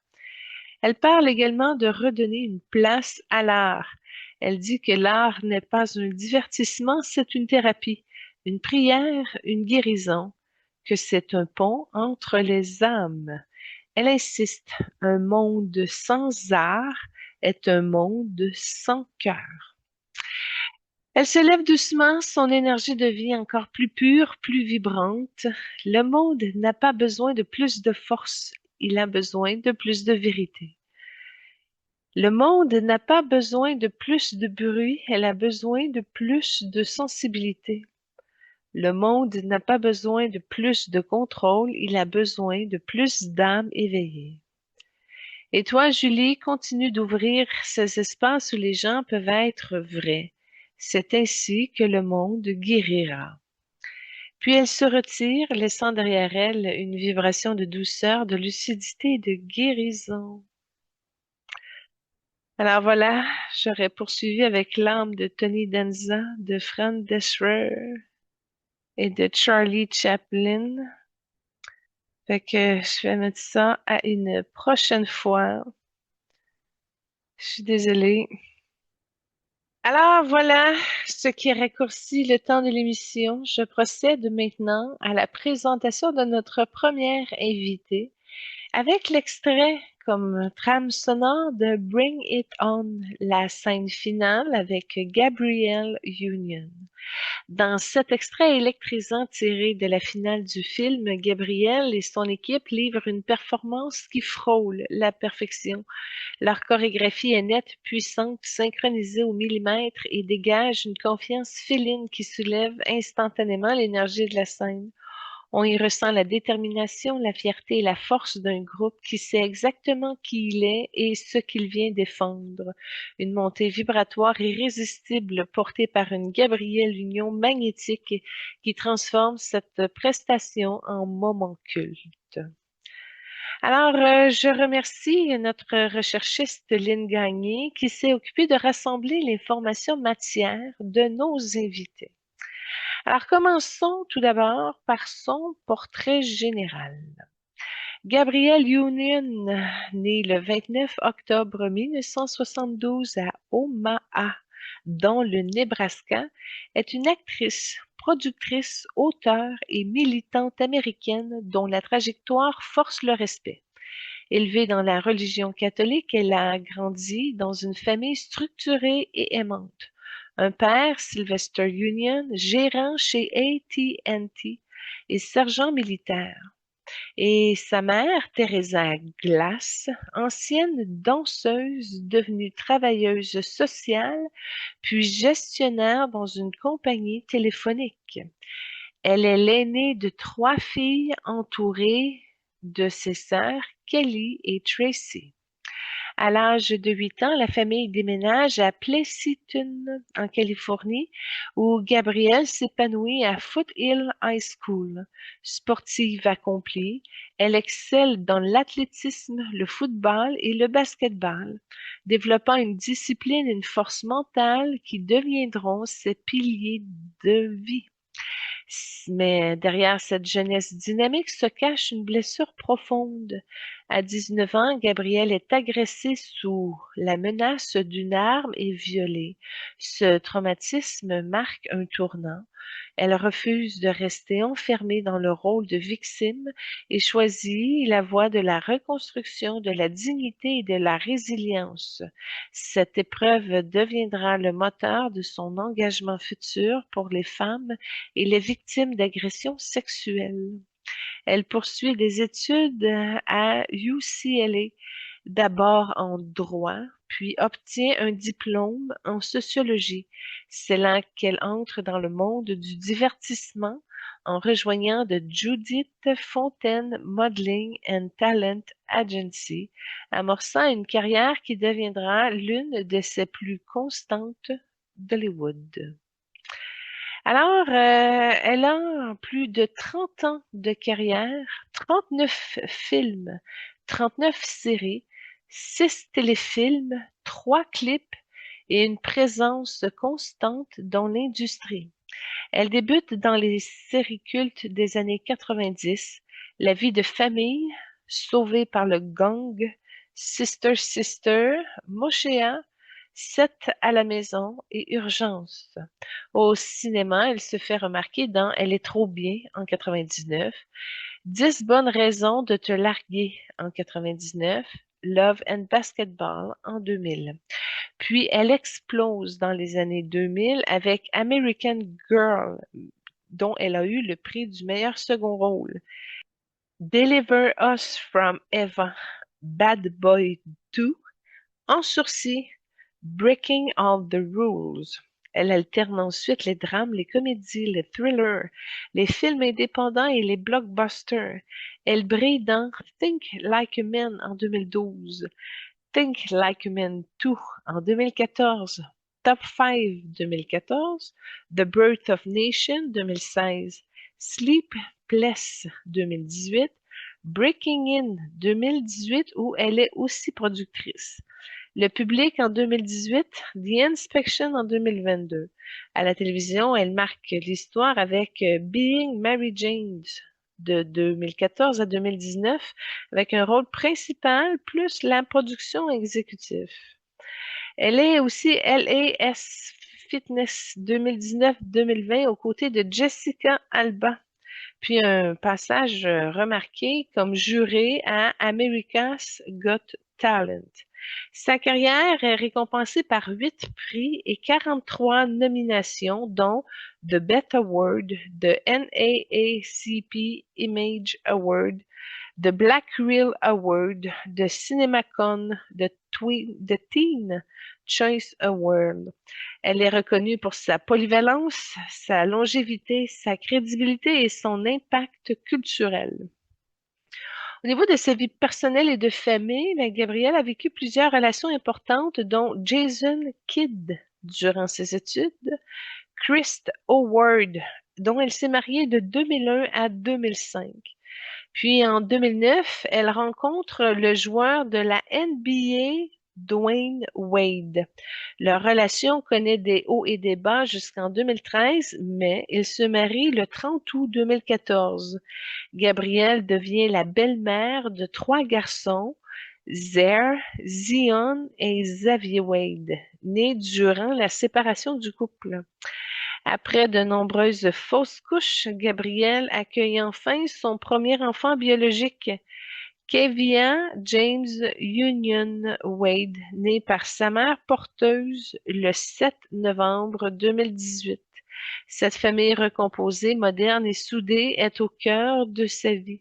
Elle parle également de redonner une place à l'art. Elle dit que l'art n'est pas un divertissement, c'est une thérapie, une prière, une guérison, que c'est un pont entre les âmes. Elle insiste, un monde sans art est un monde sans cœur. Elle se lève doucement, son énergie devient encore plus pure, plus vibrante. Le monde n'a pas besoin de plus de force, il a besoin de plus de vérité. Le monde n'a pas besoin de plus de bruit, elle a besoin de plus de sensibilité. Le monde n'a pas besoin de plus de contrôle, il a besoin de plus d'âme éveillée. Et toi, Julie, continue d'ouvrir ces espaces où les gens peuvent être vrais. C'est ainsi que le monde guérira. Puis elle se retire, laissant derrière elle une vibration de douceur, de lucidité et de guérison. Alors voilà, j'aurais poursuivi avec l'âme de Tony Danza, de Fran Drescher et de Charlie Chaplin. Fait que je vais mettre ça à une prochaine fois. Je suis désolée. Alors voilà ce qui raccourcit le temps de l'émission. Je procède maintenant à la présentation de notre première invitée avec l'extrait comme trame sonore de Bring It On, la scène finale avec Gabrielle Union. Dans cet extrait électrisant tiré de la finale du film, Gabrielle et son équipe livrent une performance qui frôle la perfection. Leur chorégraphie est nette, puissante, synchronisée au millimètre et dégage une confiance féline qui soulève instantanément l'énergie de la scène. On y ressent la détermination, la fierté et la force d'un groupe qui sait exactement qui il est et ce qu'il vient défendre. Une montée vibratoire irrésistible portée par une Gabrielle Union magnétique qui transforme cette prestation en moment culte. Alors, je remercie notre recherchiste Lynn Gagné qui s'est occupée de rassembler l'information matière de nos invités. Alors, commençons tout d'abord par son portrait général. Gabrielle Union, née le 29 octobre 1972 à Omaha, dans le Nebraska, est une actrice, productrice, auteure et militante américaine dont la trajectoire force le respect. Élevée dans la religion catholique, elle a grandi dans une famille structurée et aimante. Un père, Sylvester Union, gérant chez AT&T et sergent militaire. Et sa mère, Teresa Glass, ancienne danseuse devenue travailleuse sociale, puis gestionnaire dans une compagnie téléphonique. Elle est l'aînée de 3 filles entourée de ses sœurs Kelly et Tracy. À l'âge de 8 ans, la famille déménage à Pleasanton, en Californie, où Gabrielle s'épanouit à Foothill High School. Sportive accomplie, elle excelle dans l'athlétisme, le football et le basketball, développant une discipline et une force mentale qui deviendront ses piliers de vie. Mais derrière cette jeunesse dynamique se cache une blessure profonde. À 19 ans, Gabrielle est agressée sous la menace d'une arme et violée. Ce traumatisme marque un tournant. Elle refuse de rester enfermée dans le rôle de victime et choisit la voie de la reconstruction, de la dignité et de la résilience. Cette épreuve deviendra le moteur de son engagement futur pour les femmes et les victimes d'agressions sexuelles. Elle poursuit des études à UCLA, d'abord en droit, puis obtient un diplôme en sociologie. C'est là qu'elle entre dans le monde du divertissement en rejoignant The Judith Fontaine Modeling and Talent Agency, amorçant une carrière qui deviendra l'une de ses plus constantes d'Hollywood. Alors, elle a plus de 30 ans de carrière, 39 films, 39 séries, 6 téléfilms, 3 clips et une présence constante dans l'industrie. Elle débute dans les séries cultes des années 90, La vie de famille, Sauvée par le gang, Sister Sister, Moshéa, 7 à la maison et Urgence. Au cinéma, elle se fait remarquer dans Elle est trop bien en 99, 10 bonnes raisons de te larguer en 99, Love and Basketball en 2000. Puis elle explose dans les années 2000 avec American Girl, dont elle a eu le prix du meilleur second rôle. Deliver Us from Eva, Bad Boy 2, En sursis, Breaking All the Rules. Elle alterne ensuite les drames, les comédies, les thrillers, les films indépendants et les blockbusters. Elle brille dans Think Like a Man en 2012, Think Like a Man 2 en 2014, Top 5 2014, The Birth of Nation 2016, Sleepless 2018, Breaking In 2018 où elle est aussi productrice. Le public en 2018, The Inspection en 2022. À la télévision, elle marque l'histoire avec Being Mary Jane de 2014 à 2019, avec un rôle principal plus la production exécutive. Elle est aussi LAS Fitness 2019-2020 aux côtés de Jessica Alba, puis un passage remarqué comme jurée à America's Got Talent. Sa carrière est récompensée par 8 prix et 43 nominations, dont The BET Award, the NAACP Image Award, the Black Reel Award, the CinemaCon, the Teen Choice Award. Elle est reconnue pour sa polyvalence, sa longévité, sa crédibilité et son impact culturel. Au niveau de sa vie personnelle et de famille, Gabrielle a vécu plusieurs relations importantes, dont Jason Kidd durant ses études, Chris Howard, dont elle s'est mariée de 2001 à 2005. Puis en 2009, elle rencontre le joueur de la NBA, Dwayne Wade. Leur relation connaît des hauts et des bas jusqu'en 2013, mais ils se marient le 30 août 2014. Gabrielle devient la belle-mère de 3 garçons, Zaire, Zion et Xavier Wade, nés durant la séparation du couple. Après de nombreuses fausses couches, Gabrielle accueille enfin son premier enfant biologique, Kevia James Union Wade, né par sa mère porteuse le 7 novembre 2018. Cette famille recomposée, moderne et soudée est au cœur de sa vie.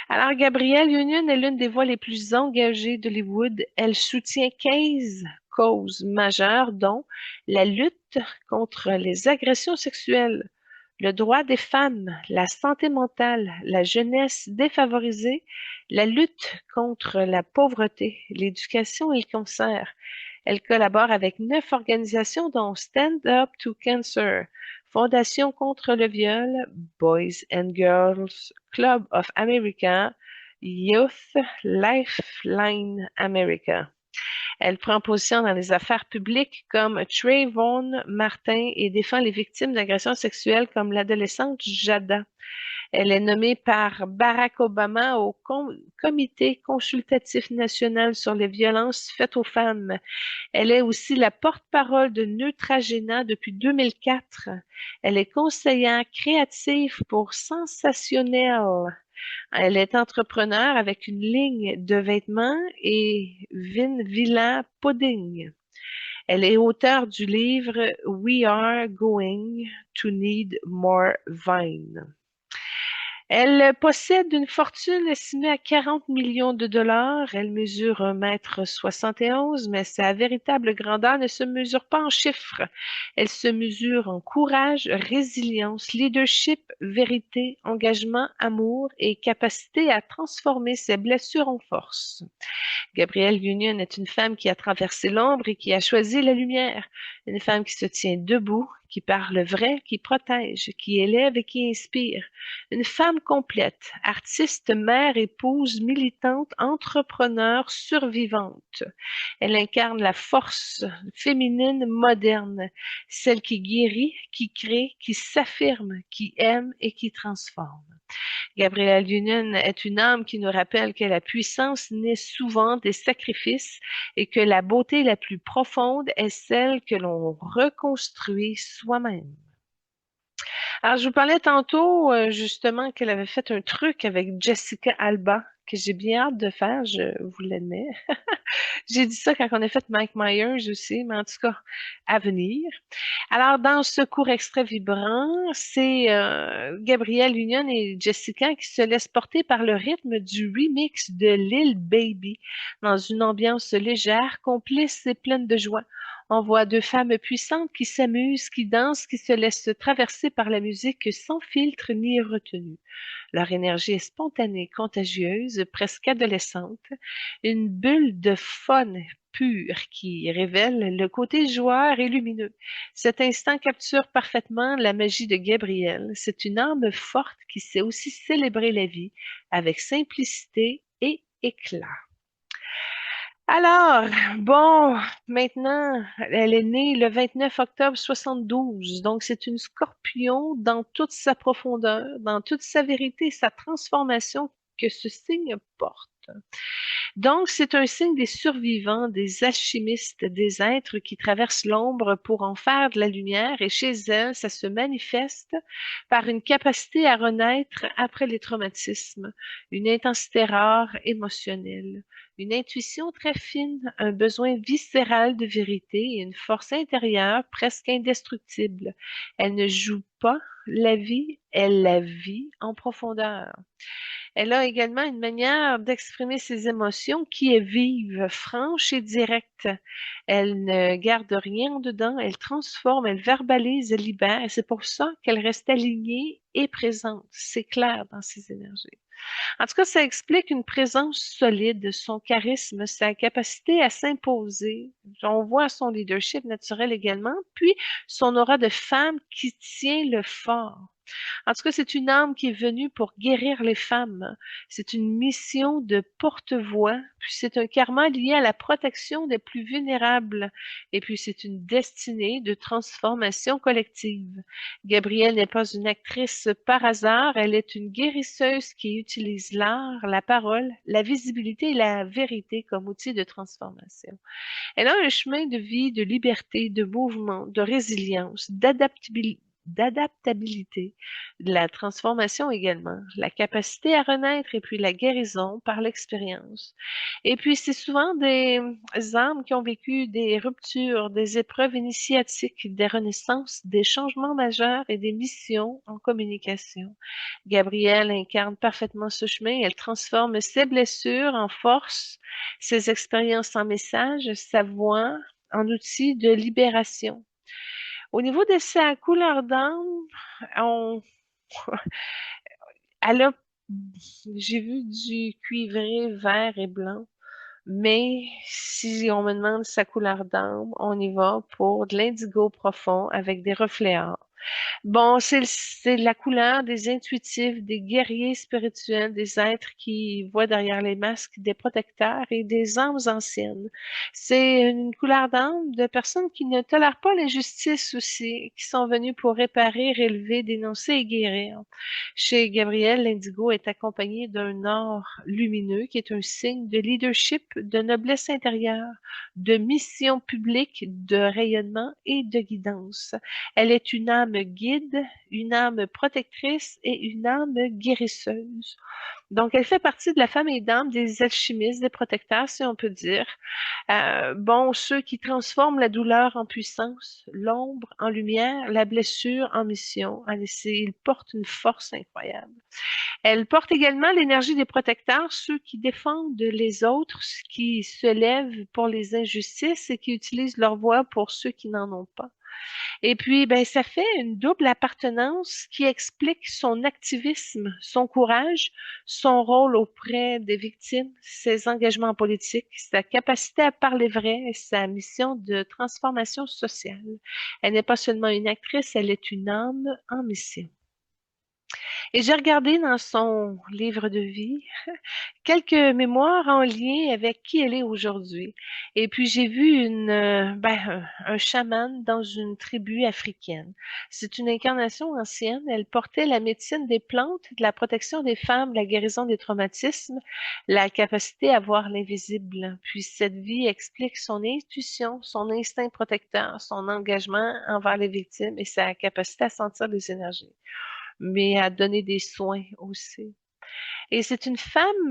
Alors, Gabrielle Union est l'une des voix les plus engagées d'Hollywood. Elle soutient 15 causes majeures, dont la lutte contre les agressions sexuelles, le droit des femmes, la santé mentale, la jeunesse défavorisée, la lutte contre la pauvreté, l'éducation et le cancer. Elle collabore avec 9 organisations dont Stand Up to Cancer, Fondation contre le viol, Boys and Girls Club of America, Youth Lifeline America. Elle prend position dans les affaires publiques comme Trayvon Martin et défend les victimes d'agressions sexuelles comme l'adolescente Jada. Elle est nommée par Barack Obama au Comité consultatif national sur les violences faites aux femmes. Elle est aussi la porte-parole de Neutrogena depuis 2004. Elle est conseillère créative pour Sensationnel. Elle est entrepreneur avec une ligne de vêtements et Villa Pudding. Elle est auteure du livre We Are Going to Need More Vine. Elle possède une fortune estimée à 40 millions de dollars. Elle mesure 1,71 m, mais sa véritable grandeur ne se mesure pas en chiffres. Elle se mesure en courage, résilience, leadership, vérité, engagement, amour et capacité à transformer ses blessures en force. Gabrielle Union est une femme qui a traversé l'ombre et qui a choisi la lumière. Une femme qui se tient debout, qui parle vrai, qui protège, qui élève et qui inspire. Une femme complète, artiste, mère, épouse, militante, entrepreneure, survivante. Elle incarne la force féminine moderne, celle qui guérit, qui crée, qui s'affirme, qui aime et qui transforme. Gabrielle Union est une âme qui nous rappelle que la puissance naît souvent des sacrifices et que la beauté la plus profonde est celle que l'on reconstruit soi-même. Alors, je vous parlais tantôt justement qu'elle avait fait un truc avec Jessica Alba que j'ai bien hâte de faire, je vous l'admets. J'ai dit ça quand on a fait Mike Myers aussi, mais en tout cas, à venir. Alors, dans ce court extrait vibrant, c'est Gabrielle Union et Jessica qui se laissent porter par le rythme du remix de Lil Baby, dans une ambiance légère, complice et pleine de joie. On voit deux femmes puissantes qui s'amusent, qui dansent, qui se laissent traverser par la musique sans filtre ni retenue. Leur énergie est spontanée, contagieuse, presque adolescente, une bulle de fun pur qui révèle le côté joueur et lumineux. Cet instant capture parfaitement la magie de Gabrielle. C'est une âme forte qui sait aussi célébrer la vie avec simplicité et éclat. Alors, bon, maintenant, elle est née le 29 octobre 72, donc c'est une scorpion dans toute sa profondeur, dans toute sa vérité, sa transformation que ce signe porte. Donc, c'est un signe des survivants, des alchimistes, des êtres qui traversent l'ombre pour en faire de la lumière, et chez elle, ça se manifeste par une capacité à renaître après les traumatismes, une intensité rare émotionnelle, une intuition très fine, un besoin viscéral de vérité et une force intérieure presque indestructible. Elle ne joue pas la vie, elle la vit en profondeur. Elle a également une manière d'exprimer ses émotions qui est vive, franche et directe. Elle ne garde rien en dedans, elle transforme, elle verbalise, elle libère, et c'est pour ça qu'elle reste alignée et présente. C'est clair dans ses énergies. En tout cas, ça explique une présence solide, son charisme, sa capacité à s'imposer. On voit son leadership naturel également, puis son aura de femme qui tient le fort. En tout cas, c'est une âme qui est venue pour guérir les femmes. C'est une mission de porte-voix, puis c'est un karma lié à la protection des plus vulnérables. Et puis c'est une destinée de transformation collective. Gabrielle n'est pas une actrice par hasard, elle est une guérisseuse qui utilise l'art, la parole, la visibilité et la vérité comme outil de transformation. Elle a un chemin de vie, de liberté, de mouvement, de résilience, d'adaptabilité, de la transformation également, la capacité à renaître et puis la guérison par l'expérience. Et puis, c'est souvent des âmes qui ont vécu des ruptures, des épreuves initiatiques, des renaissances, des changements majeurs et des missions en communication. Gabrielle incarne parfaitement ce chemin. Elle transforme ses blessures en force, ses expériences en messages, sa voix en outil de libération. Au niveau de sa couleur d'âme, on, elle a, j'ai vu du cuivré, vert et blanc. Mais si on me demande sa couleur d'âme, on y va pour de l'indigo profond avec des reflets or. Bon, c'est la couleur des intuitifs, des guerriers spirituels, des êtres qui voient derrière les masques, des protecteurs et des âmes anciennes. C'est une couleur d'âme de personnes qui ne tolèrent pas l'injustice aussi, qui sont venues pour réparer, élever, dénoncer et guérir. Chez Gabriel, l'indigo est accompagné d'un or lumineux qui est un signe de leadership, de noblesse intérieure, de mission publique, de rayonnement et de guidance. Elle est une âme guide, une âme protectrice et une âme guérisseuse. Donc, elle fait partie de la famille d'âmes des alchimistes, des protecteurs, si on peut dire. Bon, ceux qui transforment la douleur en puissance, l'ombre en lumière, la blessure en mission. Ils portent une force incroyable. Elle porte également l'énergie des protecteurs, ceux qui défendent les autres, qui se lèvent pour les injustices et qui utilisent leur voix pour ceux qui n'en ont pas. Et puis, ben, ça fait une double appartenance qui explique son activisme, son courage, son rôle auprès des victimes, ses engagements politiques, sa capacité à parler vrai et sa mission de transformation sociale. Elle n'est pas seulement une actrice, elle est une âme en mission. Et j'ai regardé dans son livre de vie quelques mémoires en lien avec qui elle est aujourd'hui. Et puis j'ai vu un chaman dans une tribu africaine. C'est une incarnation ancienne. Elle portait la médecine des plantes, de la protection des femmes, la guérison des traumatismes, la capacité à voir l'invisible. Puis cette vie explique son intuition, son instinct protecteur, son engagement envers les victimes et sa capacité à sentir les énergies, mais à donner des soins aussi. Et c'est une femme,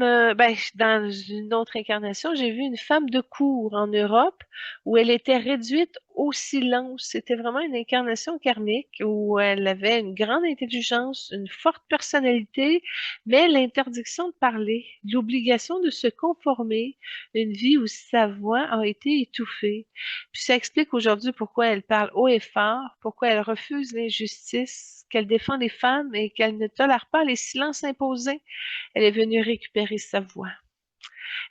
dans une autre incarnation, j'ai vu une femme de cour en Europe où elle était réduite au silence. C'était vraiment une incarnation karmique où elle avait une grande intelligence, une forte personnalité, mais l'interdiction de parler, l'obligation de se conformer, une vie où sa voix a été étouffée. Puis ça explique aujourd'hui pourquoi elle parle haut et fort, pourquoi elle refuse l'injustice, qu'elle défend les femmes et qu'elle ne tolère pas les silences imposés. Elle est venue récupérer sa voix.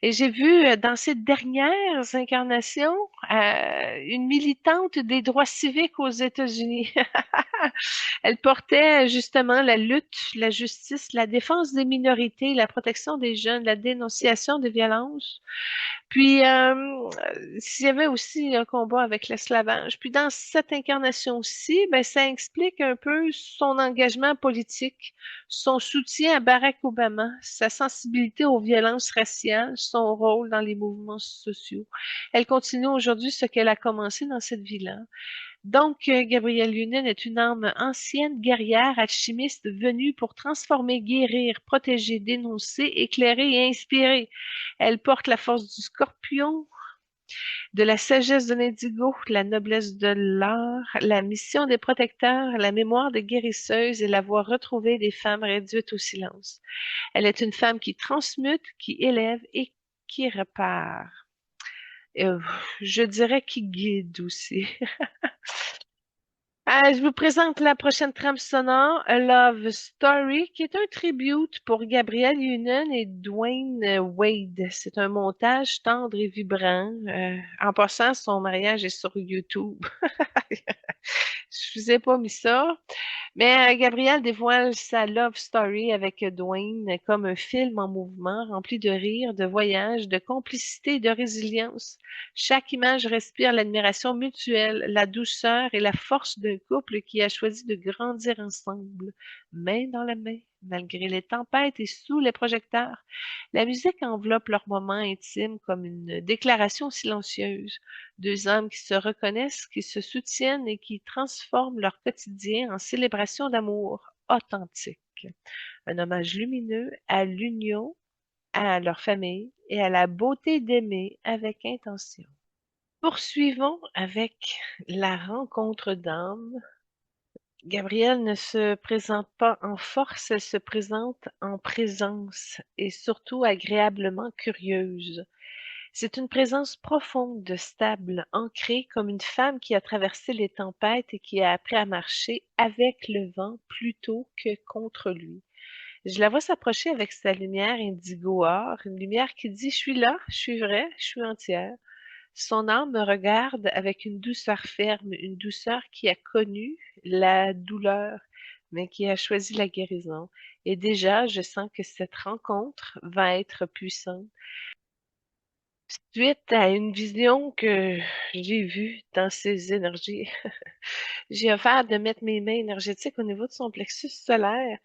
Et j'ai vu dans ces dernières incarnations une militante des droits civiques aux États-Unis. Elle portait justement la lutte, la justice, la défense des minorités, la protection des jeunes, la dénonciation des violences. Puis, s'il y avait aussi un combat avec l'esclavage. Puis, dans cette incarnation-ci, ben, ça explique un peu son engagement politique, son soutien à Barack Obama, sa sensibilité aux violences raciales, son rôle dans les mouvements sociaux. Elle continue aujourd'hui ce qu'elle a commencé dans cette vie-là. Donc, Gabrielle Lunen est une âme ancienne, guerrière, alchimiste, venue pour transformer, guérir, protéger, dénoncer, éclairer et inspirer. Elle porte la force du scorpion, de la sagesse de l'indigo, la noblesse de l'or, la mission des protecteurs, la mémoire des guérisseuses et la voix retrouvée des femmes réduites au silence. Elle est une femme qui transmute, qui élève et qui répare. Euh, je dirais qui guide aussi. Je vous présente la prochaine trame sonore, A Love Story, qui est un tribute pour Gabrielle Union et Dwayne Wade. C'est un montage tendre et vibrant. En passant, son mariage est sur YouTube. Je vous ai pas mis ça. Mais Gabrielle dévoile sa love story avec Dwayne comme un film en mouvement, rempli de rire, de voyage, de complicité et de résilience. Chaque image respire l'admiration mutuelle, la douceur et la force d'un couple qui a choisi de grandir ensemble, main dans la main, malgré les tempêtes et sous les projecteurs. La musique enveloppe leurs moments intimes comme une déclaration silencieuse. Deux âmes qui se reconnaissent, qui se soutiennent et qui transforment leur quotidien en célébration d'amour authentique. Un hommage lumineux à l'union, à leur famille et à la beauté d'aimer avec intention. Poursuivons avec la rencontre d'âmes. Gabrielle ne se présente pas en force, elle se présente en présence et surtout agréablement curieuse. C'est une présence profonde, stable, ancrée comme une femme qui a traversé les tempêtes et qui a appris à marcher avec le vent plutôt que contre lui. Je la vois s'approcher avec sa lumière indigo or, une lumière qui dit: «Je suis là, je suis vraie, je suis entière». Son âme me regarde avec une douceur ferme, une douceur qui a connu la douleur, mais qui a choisi la guérison. Et déjà, je sens que cette rencontre va être puissante. Suite à une vision que j'ai vue dans ses énergies, j'ai offert de mettre mes mains énergétiques au niveau de son plexus solaire.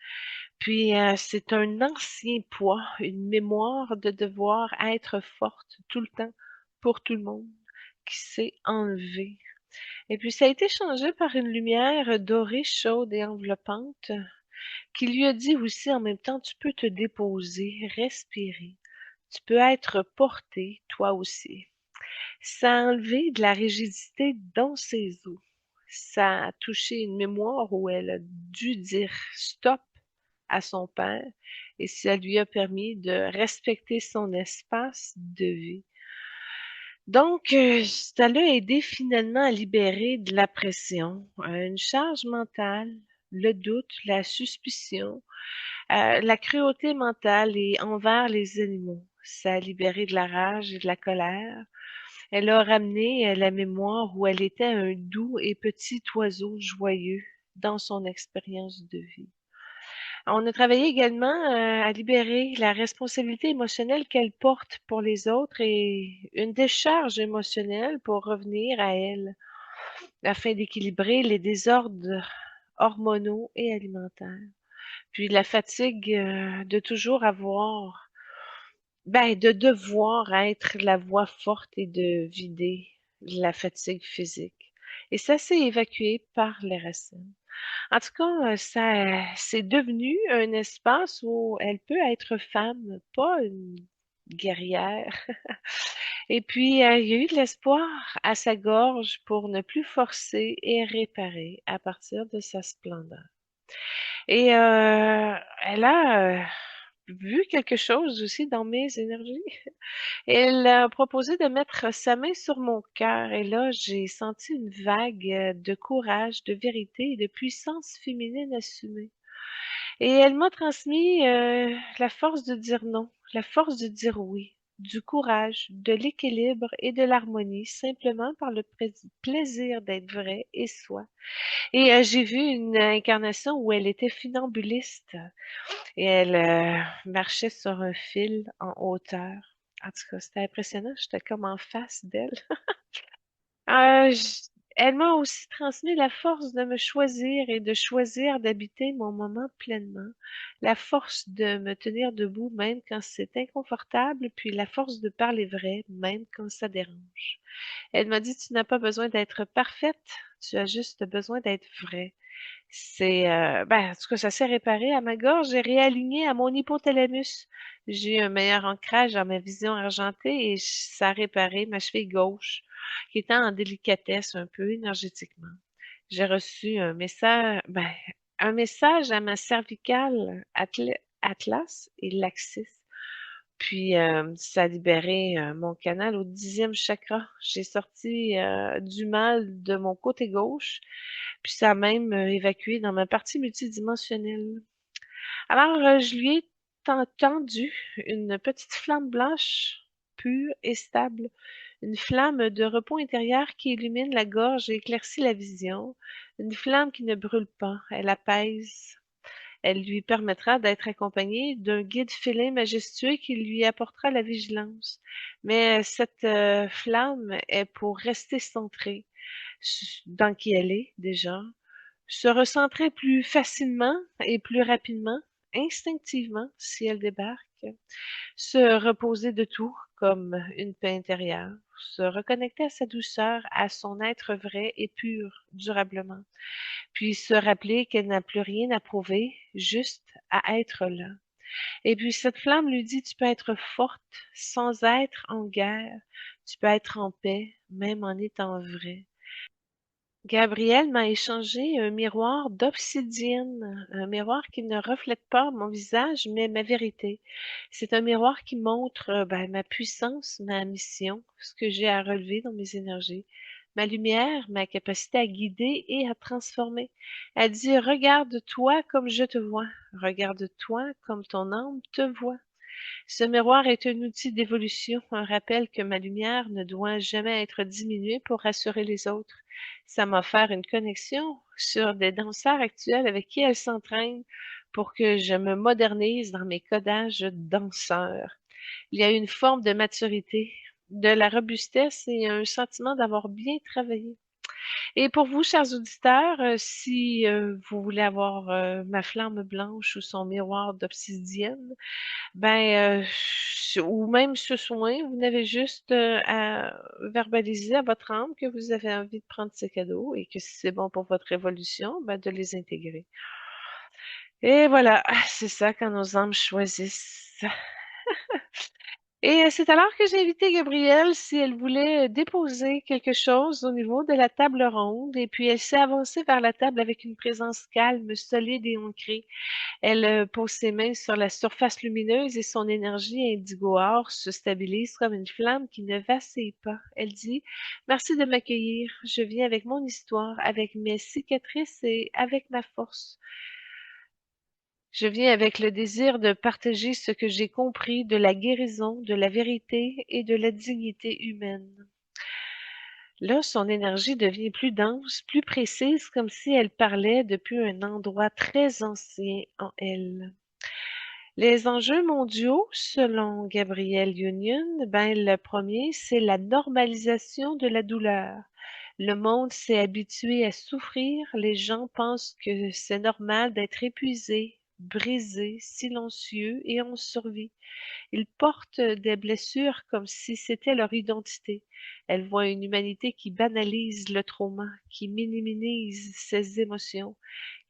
Puis, c'est un ancien poids, une mémoire de devoir être forte tout le temps, pour tout le monde, qui s'est enlevée. Et puis, ça a été changé par une lumière dorée, chaude et enveloppante, qui lui a dit aussi en même temps: «Tu peux te déposer, respirer. Tu peux être porté, toi aussi». Ça a enlevé de la rigidité dans ses os. Ça a touché une mémoire où elle a dû dire stop à son père et ça lui a permis de respecter son espace de vie. Donc, ça l'a aidé finalement à libérer de la pression, une charge mentale, le doute, la suspicion, la cruauté mentale et envers les animaux. Ça a libéré de la rage et de la colère. Elle a ramené la mémoire où elle était un doux et petit oiseau joyeux dans son expérience de vie. On a travaillé également à libérer la responsabilité émotionnelle qu'elle porte pour les autres et une décharge émotionnelle pour revenir à elle, afin d'équilibrer les désordres hormonaux et alimentaires. Puis la fatigue de toujours avoir, de devoir être la voix forte et de vider la fatigue physique. Et ça s'est évacué par les racines. En tout cas, ça c'est devenu un espace où elle peut être femme, pas une guerrière. Et puis, il y a eu de l'espoir à sa gorge pour ne plus forcer et réparer à partir de sa splendeur. Et elle a, vu quelque chose aussi dans mes énergies. Elle a proposé de mettre sa main sur mon cœur et là, j'ai senti une vague, de courage, de vérité et de puissance féminine assumée. Et elle m'a transmis, la force de dire non, la force de dire oui, du courage, de l'équilibre et de l'harmonie, simplement par le plaisir d'être vrai et soi. Et j'ai vu une incarnation où elle était funambuliste et elle, marchait sur un fil en hauteur. En tout cas, c'était impressionnant, j'étais comme en face d'elle. J Elle m'a aussi transmis la force de me choisir et de choisir d'habiter mon moment pleinement, la force de me tenir debout même quand c'est inconfortable, puis la force de parler vrai même quand ça dérange. Elle m'a dit: «Tu n'as pas besoin d'être parfaite, tu as juste besoin d'être vraie». C'est, en tout cas, ça s'est réparé à ma gorge et réaligné à mon hypothalamus. J'ai eu un meilleur ancrage dans ma vision argentée et ça a réparé ma cheville gauche, qui était en délicatesse un peu énergétiquement. J'ai reçu un message à ma cervicale atlas et l'axis. Puis, ça a libéré, mon canal au 10e chakra. J'ai sorti, du mal de mon côté gauche, puis ça a même, évacué dans ma partie multidimensionnelle. Alors, je lui ai tendu une petite flamme blanche, pure et stable, une flamme de repos intérieur qui illumine la gorge et éclaircit la vision, une flamme qui ne brûle pas, elle apaise. Elle lui permettra d'être accompagnée d'un guide félin majestueux qui lui apportera la vigilance. Mais cette flamme est pour rester centrée dans qui elle est déjà, se recentrer plus facilement et plus rapidement instinctivement si elle débarque, se reposer de tout comme une paix intérieure, se reconnecter à sa douceur, à son être vrai et pur durablement, puis se rappeler qu'elle n'a plus rien à prouver, juste à être là. Et puis cette flamme lui dit, tu peux être forte sans être en guerre, tu peux être en paix, même en étant vrai. Gabriel m'a échangé un miroir d'obsidienne, un miroir qui ne reflète pas mon visage, mais ma vérité. C'est un miroir qui montre ma puissance, ma mission, ce que j'ai à relever dans mes énergies, ma lumière, ma capacité à guider et à transformer. Elle dit, regarde-toi comme je te vois, regarde-toi comme ton âme te voit. Ce miroir est un outil d'évolution, un rappel que ma lumière ne doit jamais être diminuée pour rassurer les autres. Ça m'a offert une connexion sur des danseurs actuels avec qui elle s'entraîne pour que je me modernise dans mes codages de danseur. Il y a une forme de maturité, de la robustesse et un sentiment d'avoir bien travaillé. Et pour vous, chers auditeurs, si vous voulez avoir ma flamme blanche ou son miroir d'obsidienne, ou même ce soin, vous n'avez juste à verbaliser à votre âme que vous avez envie de prendre ces cadeaux et que si c'est bon pour votre évolution, de les intégrer. Et voilà, c'est ça quand nos âmes choisissent. Et c'est alors que j'ai invité Gabrielle si elle voulait déposer quelque chose au niveau de la table ronde. Et puis elle s'est avancée vers la table avec une présence calme, solide et ancrée. Elle pose ses mains sur la surface lumineuse et son énergie indigo or se stabilise comme une flamme qui ne vacille pas. Elle dit, merci de m'accueillir. Je viens avec mon histoire, avec mes cicatrices et avec ma force. Je viens avec le désir de partager ce que j'ai compris de la guérison, de la vérité et de la dignité humaine. Là, son énergie devient plus dense, plus précise, comme si elle parlait depuis un endroit très ancien en elle. Les enjeux mondiaux, selon Gabrielle Union, le premier, c'est la normalisation de la douleur. Le monde s'est habitué à souffrir, les gens pensent que c'est normal d'être épuisé, brisé, silencieux et on survit. Ils portent des blessures comme si c'était leur identité. Elles voient une humanité qui banalise le trauma, qui minimise ses émotions,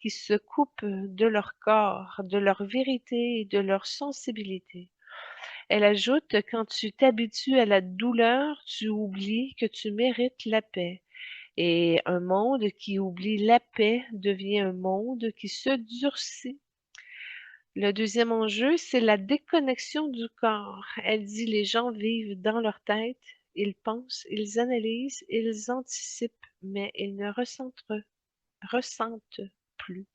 qui se coupent de leur corps, de leur vérité et de leur sensibilité. Elle ajoute, quand tu t'habitues à la douleur, tu oublies que tu mérites la paix. Et un monde qui oublie la paix devient un monde qui se durcit. Le deuxième enjeu, c'est la déconnexion du corps. Elle dit les gens vivent dans leur tête, ils pensent, ils analysent, ils anticipent, mais ils ne ressentent plus.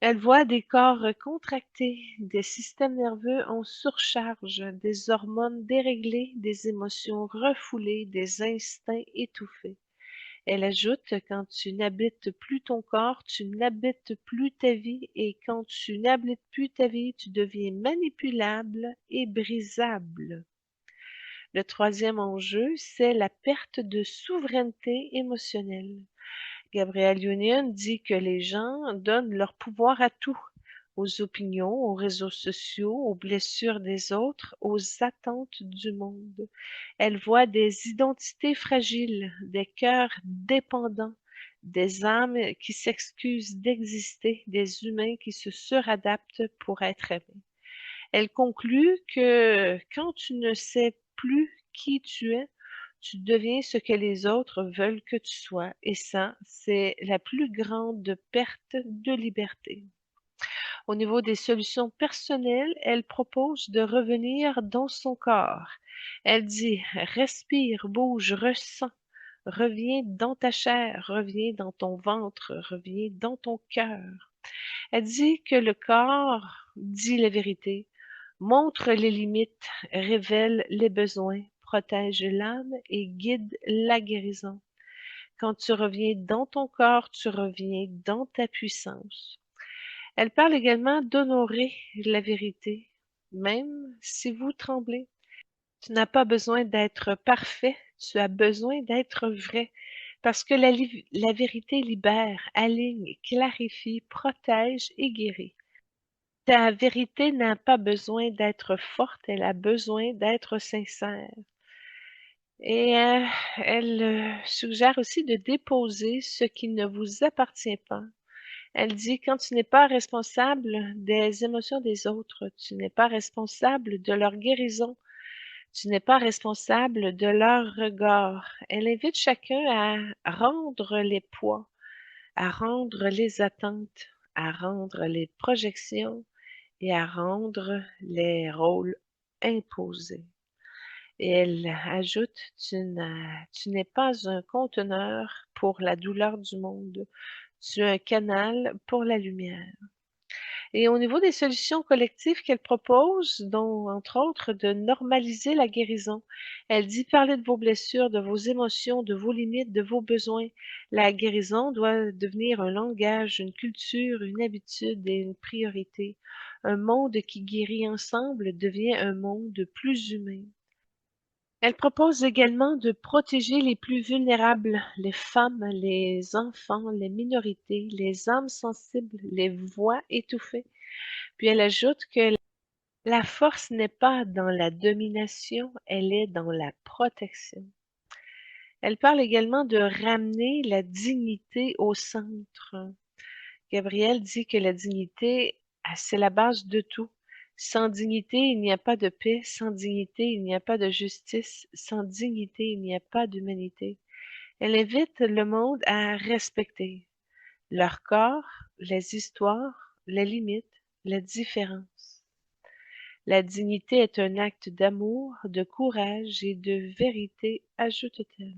Elle voit des corps contractés, des systèmes nerveux en surcharge, des hormones déréglées, des émotions refoulées, des instincts étouffés. Elle ajoute, quand tu n'habites plus ton corps, tu n'habites plus ta vie, et quand tu n'habites plus ta vie, tu deviens manipulable et brisable. Le troisième enjeu, c'est la perte de souveraineté émotionnelle. Gabrielle Union dit que les gens donnent leur pouvoir à tout, aux opinions, aux réseaux sociaux, aux blessures des autres, aux attentes du monde. Elle voit des identités fragiles, des cœurs dépendants, des âmes qui s'excusent d'exister, des humains qui se suradaptent pour être aimés. Elle conclut que quand tu ne sais plus qui tu es, tu deviens ce que les autres veulent que tu sois. Et ça, c'est la plus grande perte de liberté. Au niveau des solutions personnelles, elle propose de revenir dans son corps. Elle dit, respire, bouge, ressens, reviens dans ta chair, reviens dans ton ventre, reviens dans ton cœur. Elle dit que le corps dit la vérité, montre les limites, révèle les besoins, protège l'âme et guide la guérison. Quand tu reviens dans ton corps, tu reviens dans ta puissance. Elle parle également d'honorer la vérité, même si vous tremblez. Tu n'as pas besoin d'être parfait, tu as besoin d'être vrai, parce que la vérité libère, aligne, clarifie, protège et guérit. Ta vérité n'a pas besoin d'être forte, elle a besoin d'être sincère. Et elle suggère aussi de déposer ce qui ne vous appartient pas. Elle dit, quand tu n'es pas responsable des émotions des autres, tu n'es pas responsable de leur guérison, tu n'es pas responsable de leur regard. Elle invite chacun à rendre les poids, à rendre les attentes, à rendre les projections et à rendre les rôles imposés. Et elle ajoute, tu n'es pas un conteneur pour la douleur du monde, tu es un canal pour la lumière. Et au niveau des solutions collectives qu'elle propose, dont entre autres de normaliser la guérison, elle dit parler de vos blessures, de vos émotions, de vos limites, de vos besoins. La guérison doit devenir un langage, une culture, une habitude et une priorité. Un monde qui guérit ensemble devient un monde plus humain. Elle propose également de protéger les plus vulnérables, les femmes, les enfants, les minorités, les âmes sensibles, les voix étouffées. Puis elle ajoute que la force n'est pas dans la domination, elle est dans la protection. Elle parle également de ramener la dignité au centre. Gabrielle dit que la dignité, c'est la base de tout. Sans dignité, il n'y a pas de paix. Sans dignité, il n'y a pas de justice. Sans dignité, il n'y a pas d'humanité. Elle invite le monde à respecter leur corps, les histoires, les limites, la différence. La dignité est un acte d'amour, de courage et de vérité, ajoute-t-elle.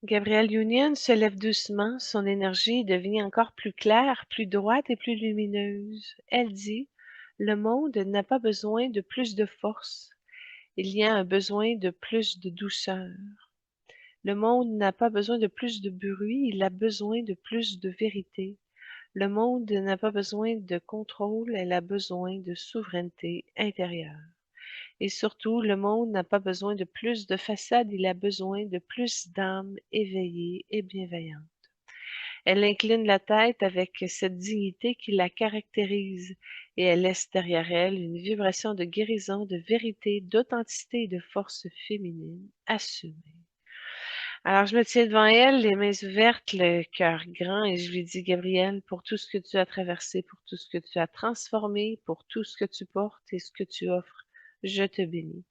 Gabrielle Union se lève doucement, son énergie devient encore plus claire, plus droite et plus lumineuse. Elle dit, le monde n'a pas besoin de plus de force, il y a un besoin de plus de douceur. Le monde n'a pas besoin de plus de bruit, il a besoin de plus de vérité. Le monde n'a pas besoin de contrôle, elle a besoin de souveraineté intérieure. Et surtout, le monde n'a pas besoin de plus de façade, il a besoin de plus d'âmes éveillées et bienveillantes. Elle incline la tête avec cette dignité qui la caractérise et elle laisse derrière elle une vibration de guérison, de vérité, d'authenticité et de force féminine assumée. Alors, je me tiens devant elle, les mains ouvertes, le cœur grand, et je lui dis, Gabrielle, pour tout ce que tu as traversé, pour tout ce que tu as transformé, pour tout ce que tu portes et ce que tu offres, je te bénis.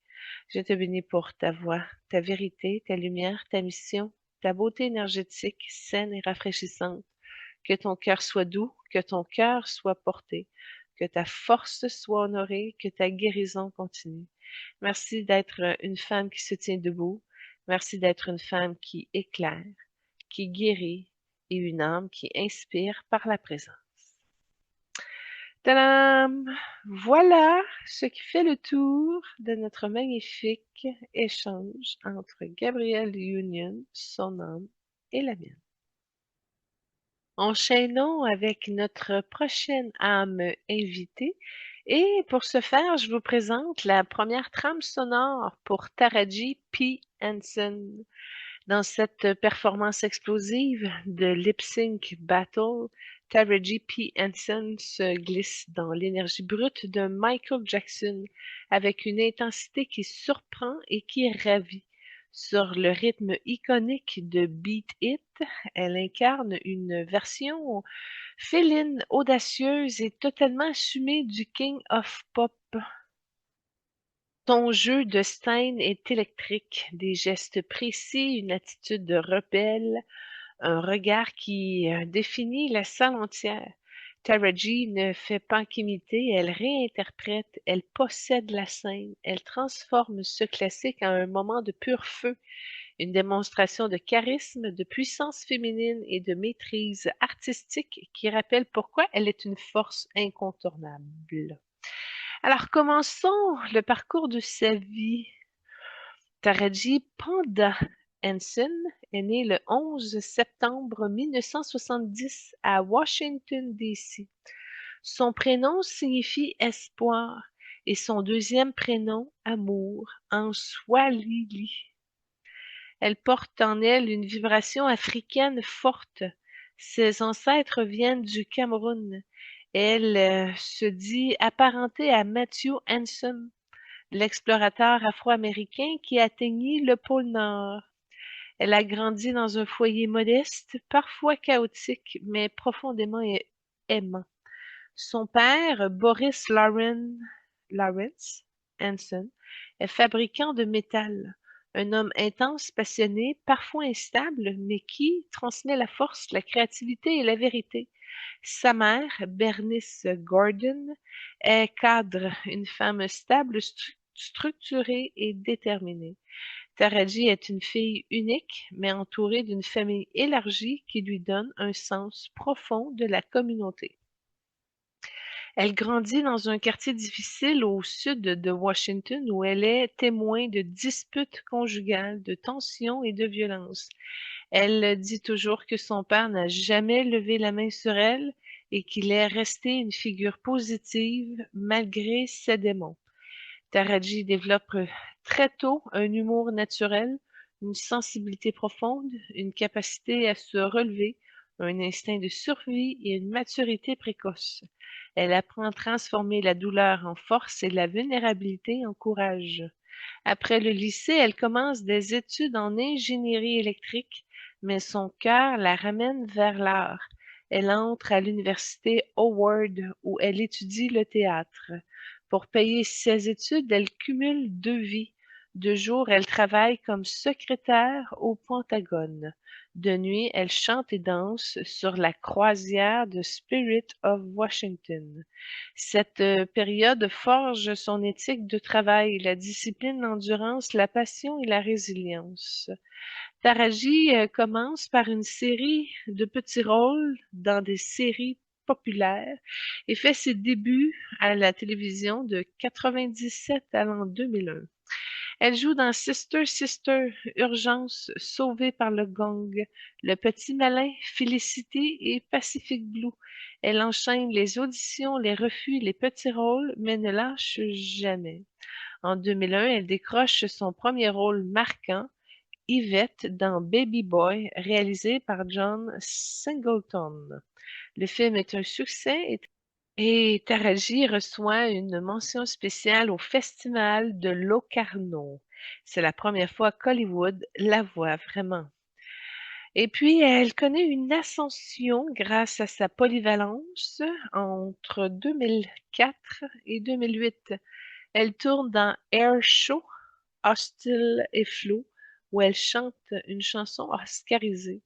Je te bénis pour ta voix, ta vérité, ta lumière, ta mission, ta beauté énergétique, saine et rafraîchissante. Que ton cœur soit doux, que ton cœur soit porté, que ta force soit honorée, que ta guérison continue. Merci d'être une femme qui se tient debout. Merci d'être une femme qui éclaire, qui guérit et une âme qui inspire par la présence. Tadam! Voilà ce qui fait le tour de notre magnifique échange entre Gabrielle Union, son âme, et la mienne. Enchaînons avec notre prochaine âme invitée. Et pour ce faire, je vous présente la première trame sonore pour Taraji P. Henson. Dans cette performance explosive de Lip Sync Battle, Taraji P. Henson se glisse dans l'énergie brute de Michael Jackson avec une intensité qui surprend et qui ravit. Sur le rythme iconique de Beat It, elle incarne une version féline, audacieuse et totalement assumée du King of Pop. Son jeu de scène est électrique, des gestes précis, une attitude de rebelle, un regard qui définit la salle entière. Taraji ne fait pas qu'imiter, elle réinterprète, elle possède la scène, elle transforme ce classique en un moment de pur feu, une démonstration de charisme, de puissance féminine et de maîtrise artistique qui rappelle pourquoi elle est une force incontournable. Alors, commençons le parcours de sa vie. Taraji Panda Henson est née le 11 septembre 1970 à Washington, D.C. Son prénom signifie espoir et son deuxième prénom amour en swahili. Elle porte en elle une vibration africaine forte. Ses ancêtres viennent du Cameroun. Elle se dit apparentée à Matthew Hansen, l'explorateur afro-américain qui atteignit le pôle Nord. Elle a grandi dans un foyer modeste, parfois chaotique, mais profondément aimant. Son père, Boris Lawrence Hanson, est fabricant de métal, un homme intense, passionné, parfois instable, mais qui transmet la force, la créativité et la vérité. Sa mère, Bernice Gordon, est cadre, une femme stable, structurée et déterminée. Taraji est une fille unique, mais entourée d'une famille élargie qui lui donne un sens profond de la communauté. Elle grandit dans un quartier difficile au sud de Washington où elle est témoin de disputes conjugales, de tensions et de violences. Elle dit toujours que son père n'a jamais levé la main sur elle et qu'il est resté une figure positive malgré ses démons. Taraji développe très tôt un humour naturel, une sensibilité profonde, une capacité à se relever, un instinct de survie et une maturité précoce. Elle apprend à transformer la douleur en force et la vulnérabilité en courage. Après le lycée, elle commence des études en ingénierie électrique, mais son cœur la ramène vers l'art. Elle entre à l'université Howard où elle étudie le théâtre. Pour payer ses études, elle cumule 2 vies. De jour, elle travaille comme secrétaire au Pentagone. De nuit, elle chante et danse sur la croisière de Spirit of Washington. Cette période forge son éthique de travail, la discipline, l'endurance, la passion et la résilience. Taraji commence par une série de petits rôles dans des séries populaires et fait ses débuts à la télévision de 97 à l'an 2001. Elle joue dans Sister Sister, Urgence, Sauvée par le gang, Le Petit Malin, Félicité et Pacific Blue. Elle enchaîne les auditions, les refus, les petits rôles, mais ne lâche jamais. En 2001, elle décroche son premier rôle marquant, Yvette dans Baby Boy, réalisé par John Singleton. Le film est un succès et Taraji reçoit une mention spéciale au Festival de Locarno. C'est la première fois qu'Hollywood la voit vraiment. Et puis, elle connaît une ascension grâce à sa polyvalence entre 2004 et 2008. Elle tourne dans Air Show, Hostile et Flou, où elle chante une chanson oscarisée.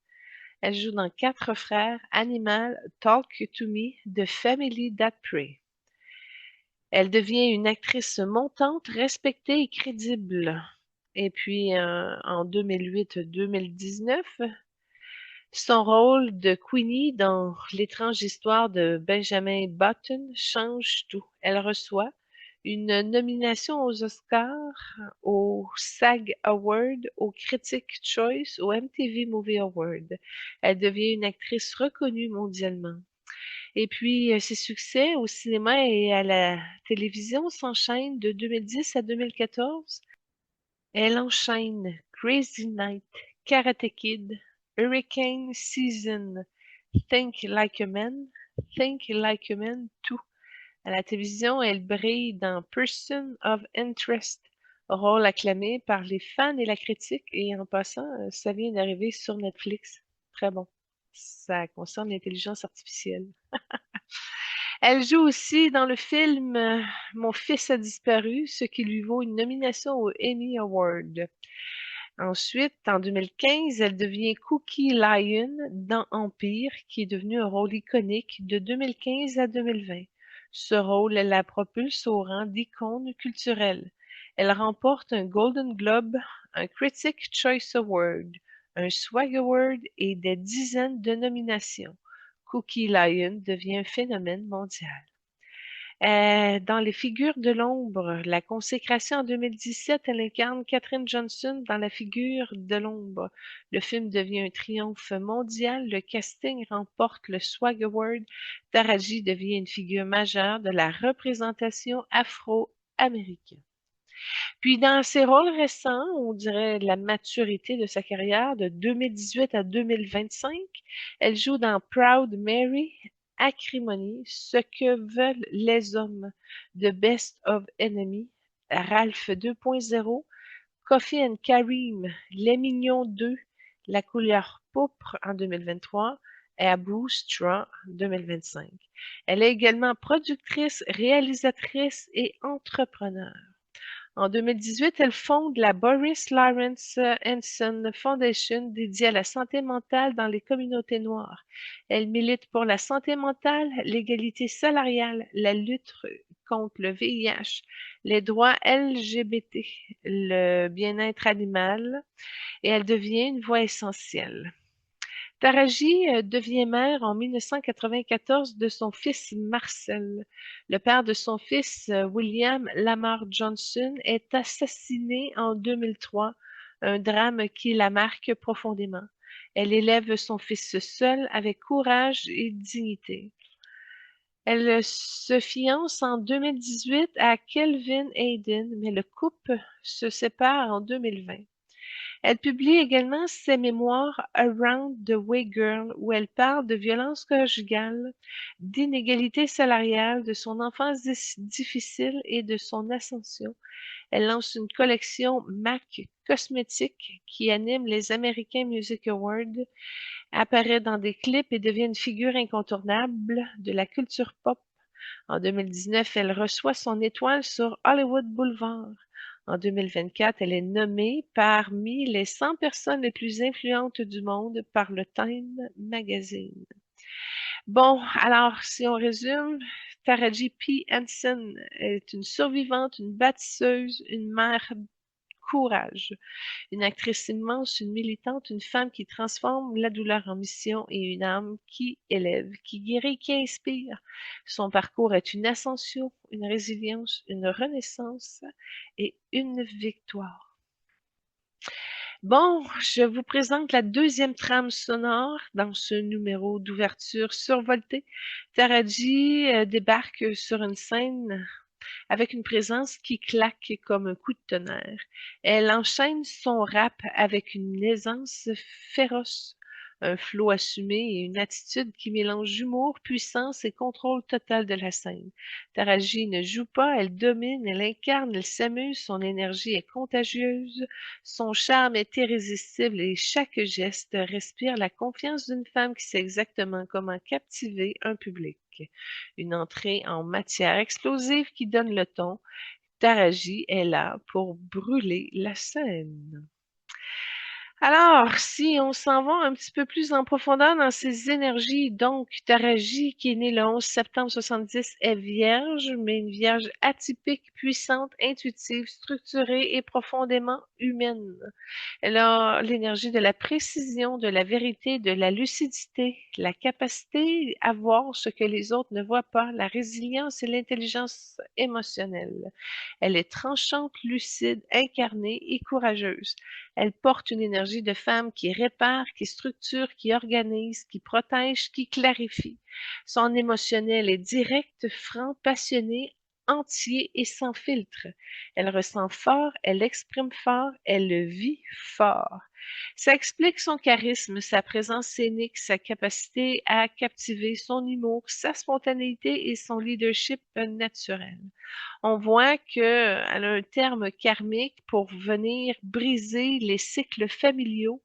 Elle joue dans Quatre frères, Animal, Talk to Me, The Family That Pray. Elle devient une actrice montante, respectée et crédible. Et puis, en 2008-2019, son rôle de Queenie dans L'étrange histoire de Benjamin Button change tout. Elle reçoit une nomination aux Oscars, au SAG Award, au Critics' Choice, au MTV Movie Award. Elle devient une actrice reconnue mondialement. Et puis, ses succès au cinéma et à la télévision s'enchaînent de 2010 à 2014. Elle enchaîne Crazy Night, Karate Kid, Hurricane Season, Think Like a Man, Think Like a Man 2. À la télévision, elle brille dans Person of Interest, rôle acclamé par les fans et la critique. Et en passant, ça vient d'arriver sur Netflix. Très bon. Ça concerne l'intelligence artificielle. Elle joue aussi dans le film Mon fils a disparu, ce qui lui vaut une nomination au Emmy Award. Ensuite, en 2015, elle devient Cookie Lion dans Empire, qui est devenu un rôle iconique de 2015 à 2020. Ce rôle la propulse au rang d'icône culturelle. Elle remporte un Golden Globe, un Critics' Choice Award, un SWAG Award et des dizaines de nominations. Cookie Lion devient un phénomène mondial. Dans Les Figures de l'ombre, la consécration en 2017, elle incarne Katherine Johnson dans La figure de l'ombre. Le film devient un triomphe mondial, le casting remporte le SWAG Award, Taraji devient une figure majeure de la représentation afro-américaine. Puis dans ses rôles récents, on dirait la maturité de sa carrière de 2018 à 2025, elle joue dans Proud Mary, Acrimonie, Ce que veulent les hommes, The Best of Enemy, Ralph 2.0, Coffee and Kareem, Les Mignons 2, La couleur pourpre en 2023 et Abu Straw 2025. Elle est également productrice, réalisatrice et entrepreneur. En 2018, elle fonde la Boris Lawrence Hanson Foundation dédiée à la santé mentale dans les communautés noires. Elle milite pour la santé mentale, l'égalité salariale, la lutte contre le VIH, les droits LGBT, le bien-être animal, et elle devient une voix essentielle. Taraji devient mère en 1994 de son fils Marcel. Le père de son fils, William Lamar Johnson, est assassiné en 2003, un drame qui la marque profondément. Elle élève son fils seule avec courage et dignité. Elle se fiance en 2018 à Kelvin Hayden, mais le couple se sépare en 2020. Elle publie également ses mémoires Around the Way Girl, où elle parle de violences conjugales, d'inégalités salariales, de son enfance difficile et de son ascension. Elle lance une collection MAC cosmétique qui anime les American Music Awards, apparaît dans des clips et devient une figure incontournable de la culture pop. En 2019, elle reçoit son étoile sur Hollywood Boulevard. En 2024, elle est nommée parmi les 100 personnes les plus influentes du monde par le Time Magazine. Bon, alors, si on résume, Taraji P. Henson est une survivante, une bâtisseuse, une mère courage, une actrice immense, une militante, une femme qui transforme la douleur en mission et une âme qui élève, qui guérit, qui inspire. Son parcours est une ascension, une résilience, une renaissance et une victoire. Bon, je vous présente la deuxième trame sonore dans ce numéro d'ouverture survolté. Taraji débarque sur une scène avec une présence qui claque comme un coup de tonnerre. Elle enchaîne son rap avec une aisance féroce, un flow assumé et une attitude qui mélange humour, puissance et contrôle total de la scène. Taraji ne joue pas, elle domine, elle incarne, elle s'amuse, son énergie est contagieuse, son charme est irrésistible et chaque geste respire la confiance d'une femme qui sait exactement comment captiver un public. Une entrée en matière explosive qui donne le ton. Taraji est là pour brûler la scène. Alors, si on s'en va un petit peu plus en profondeur dans ses énergies, donc Taraji, qui est née le 11 septembre 70, est vierge, mais une vierge atypique, puissante, intuitive, structurée et profondément humaine. Elle a l'énergie de la précision, de la vérité, de la lucidité, la capacité à voir ce que les autres ne voient pas, la résilience et l'intelligence émotionnelle. Elle est tranchante, lucide, incarnée et courageuse. Elle porte une énergie de femme qui répare, qui structure, qui organise, qui protège, qui clarifie. Son émotionnel est direct, franc, passionné, entier et sans filtre. Elle ressent fort, elle exprime fort, elle le vit fort. Ça explique son charisme, sa présence scénique, sa capacité à captiver, son humour, sa spontanéité et son leadership naturel. On voit qu'elle a un terme karmique pour venir briser les cycles familiaux.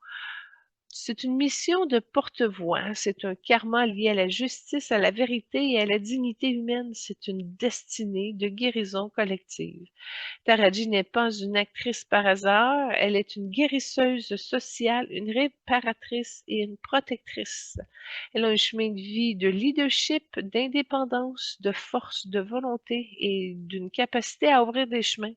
C'est une mission de porte-voix, c'est un karma lié à la justice, à la vérité et à la dignité humaine. C'est une destinée de guérison collective. Taraji n'est pas une actrice par hasard, elle est une guérisseuse sociale, une réparatrice et une protectrice. Elle a un chemin de vie de leadership, d'indépendance, de force, de volonté et d'une capacité à ouvrir des chemins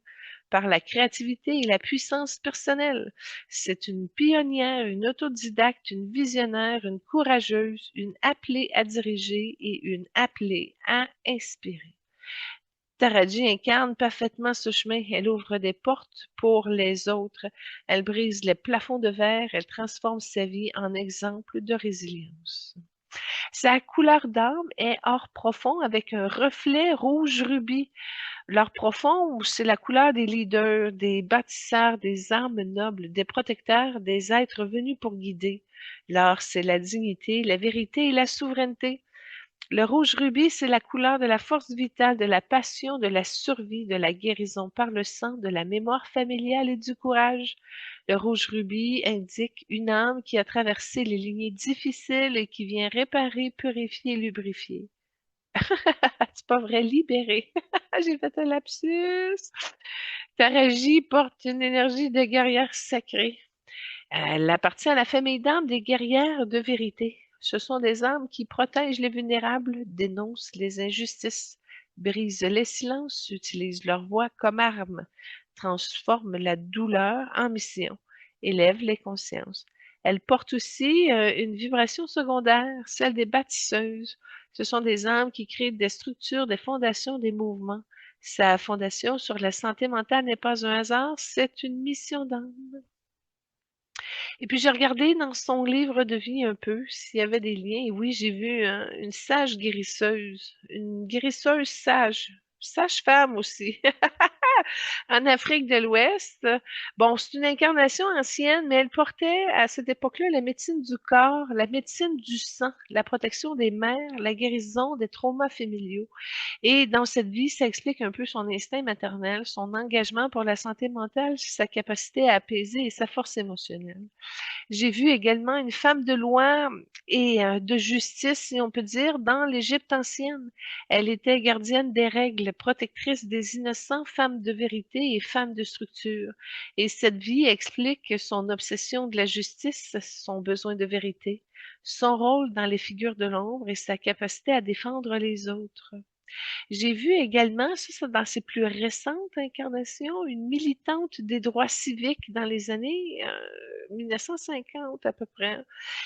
par la créativité et la puissance personnelle. C'est une pionnière, une autodidacte, une visionnaire, une courageuse, une appelée à diriger et une appelée à inspirer. Taraji incarne parfaitement ce chemin. Elle ouvre des portes pour les autres. Elle brise les plafonds de verre. Elle transforme sa vie en exemple de résilience. Sa couleur d'âme est or profond avec un reflet rouge rubis. L'or profond, c'est la couleur des leaders, des bâtisseurs, des âmes nobles, des protecteurs, des êtres venus pour guider. L'or, c'est la dignité, la vérité et la souveraineté. Le rouge rubis, c'est la couleur de la force vitale, de la passion, de la survie, de la guérison par le sang, de la mémoire familiale et du courage. Le rouge rubis indique une âme qui a traversé les lignées difficiles et qui vient réparer, purifier, lubrifier. C'est pas vrai, libérer. J'ai fait un lapsus. Taraji porte une énergie de guerrière sacrée. Elle appartient à la famille d'âmes des guerrières de vérité. Ce sont des âmes qui protègent les vulnérables, dénoncent les injustices, brisent les silences, utilisent leur voix comme arme, transforment la douleur en mission, élèvent les consciences. Elles portent aussi une vibration secondaire, celle des bâtisseuses. Ce sont des âmes qui créent des structures, des fondations, des mouvements. Sa fondation sur la santé mentale n'est pas un hasard, c'est une mission d'âme. Et puis j'ai regardé dans son livre de vie un peu s'il y avait des liens. Et oui, j'ai vu une sage guérisseuse, une guérisseuse sage, sage-femme aussi, en Afrique de l'Ouest. Bon, c'est une incarnation ancienne, mais elle portait à cette époque-là la médecine du corps, la médecine du sang, la protection des mères, la guérison des traumas familiaux. Et dans cette vie, ça explique un peu son instinct maternel, son engagement pour la santé mentale, sa capacité à apaiser et sa force émotionnelle. J'ai vu également une femme de loi et de justice, si on peut dire, dans l'Égypte ancienne. Elle était gardienne des règles, protectrice des innocents, femme de vérité et femme de structure. Et cette vie explique son obsession de la justice, son besoin de vérité, son rôle dans les figures de l'ombre et sa capacité à défendre les autres. J'ai vu également, ça c'est dans ses plus récentes incarnations, une militante des droits civiques dans les années 1950 à peu près.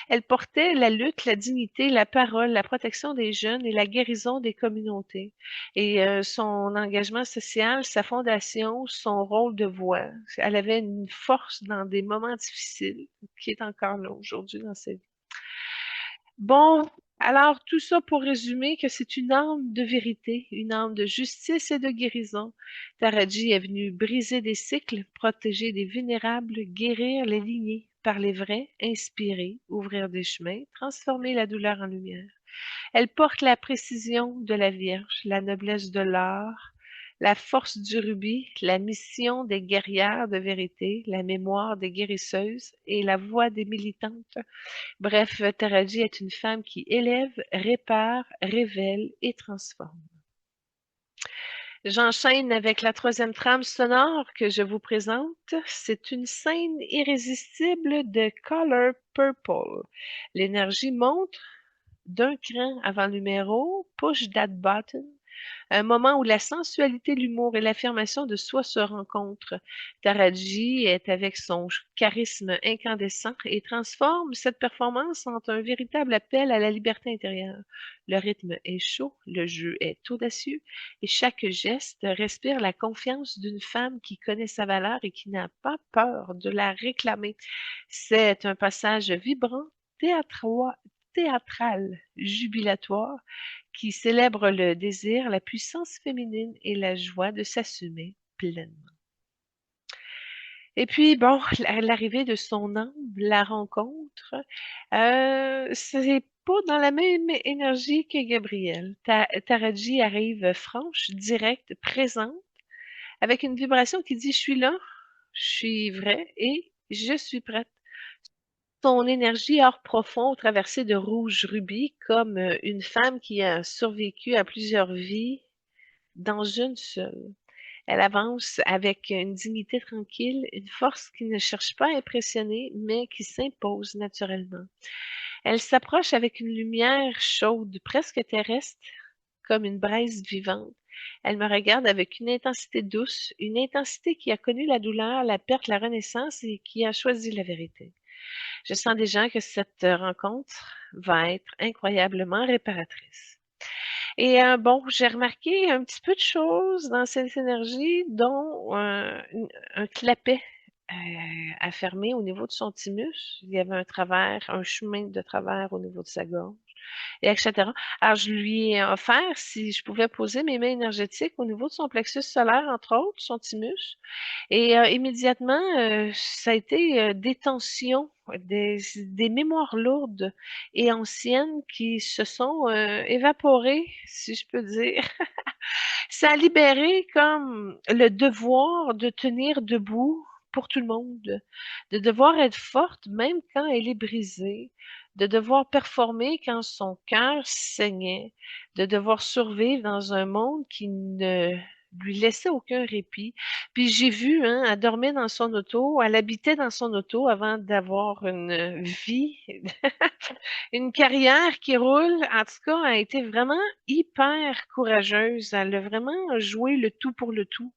Elle portait la lutte, la dignité, la parole, la protection des jeunes et la guérison des communautés. Et son engagement social, sa fondation, son rôle de voix. Elle avait une force dans des moments difficiles qui est encore là aujourd'hui dans sa vie. Bon, alors tout ça pour résumer que c'est une âme de vérité, une âme de justice et de guérison. Taraji est venue briser des cycles, protéger des vulnérables, guérir les lignées, parler vrai, inspirer, ouvrir des chemins, transformer la douleur en lumière. Elle porte la précision de la Vierge, la noblesse de l'or, la force du rubis, la mission des guerrières de vérité, la mémoire des guérisseuses et la voix des militantes. Bref, Taraji est une femme qui élève, répare, révèle et transforme. J'enchaîne avec la troisième trame sonore que je vous présente. C'est une scène irrésistible de Color Purple. L'énergie monte d'un cran avant le numéro, push that button, un moment où la sensualité, l'humour et l'affirmation de soi se rencontrent. Taraji est avec son charisme incandescent et transforme cette performance en un véritable appel à la liberté intérieure. Le rythme est chaud, le jeu est audacieux et chaque geste respire la confiance d'une femme qui connaît sa valeur et qui n'a pas peur de la réclamer. C'est un passage vibrant, théâtral, jubilatoire, qui célèbre le désir, la puissance féminine et la joie de s'assumer pleinement. Et puis, bon, l'arrivée de son âme, la rencontre, c'est pas dans la même énergie que Gabriel. Taraji arrive franche, directe, présente, avec une vibration qui dit: je suis là, je suis vraie et je suis prête. Son énergie or profond, traversée de rouge rubis, comme une femme qui a survécu à plusieurs vies dans une seule. Elle avance avec une dignité tranquille, une force qui ne cherche pas à impressionner, mais qui s'impose naturellement. Elle s'approche avec une lumière chaude, presque terrestre, comme une braise vivante. Elle me regarde avec une intensité douce, une intensité qui a connu la douleur, la perte, la renaissance et qui a choisi la vérité. Je sens déjà que cette rencontre va être incroyablement réparatrice. Et bon, j'ai remarqué un petit peu de choses dans cette énergie, dont un clapet fermé au niveau de son thymus. Il y avait un chemin de travers au niveau de sa gorge. et etc. Alors, je lui ai offert si je pouvais poser mes mains énergétiques au niveau de son plexus solaire, entre autres, son thymus. Et immédiatement, ça a été des tensions, des mémoires lourdes et anciennes qui se sont évaporées, si je peux dire. Ça a libéré comme le devoir de tenir debout pour tout le monde, de devoir être forte même quand elle est brisée, de devoir performer quand son cœur saignait, de devoir survivre dans un monde qui ne lui laissait aucun répit. Puis j'ai vu, hein, elle dormait dans son auto, elle habitait dans son auto avant d'avoir une vie, une carrière qui roule. En tout cas, elle a été vraiment hyper courageuse. Elle a vraiment joué le tout pour le tout.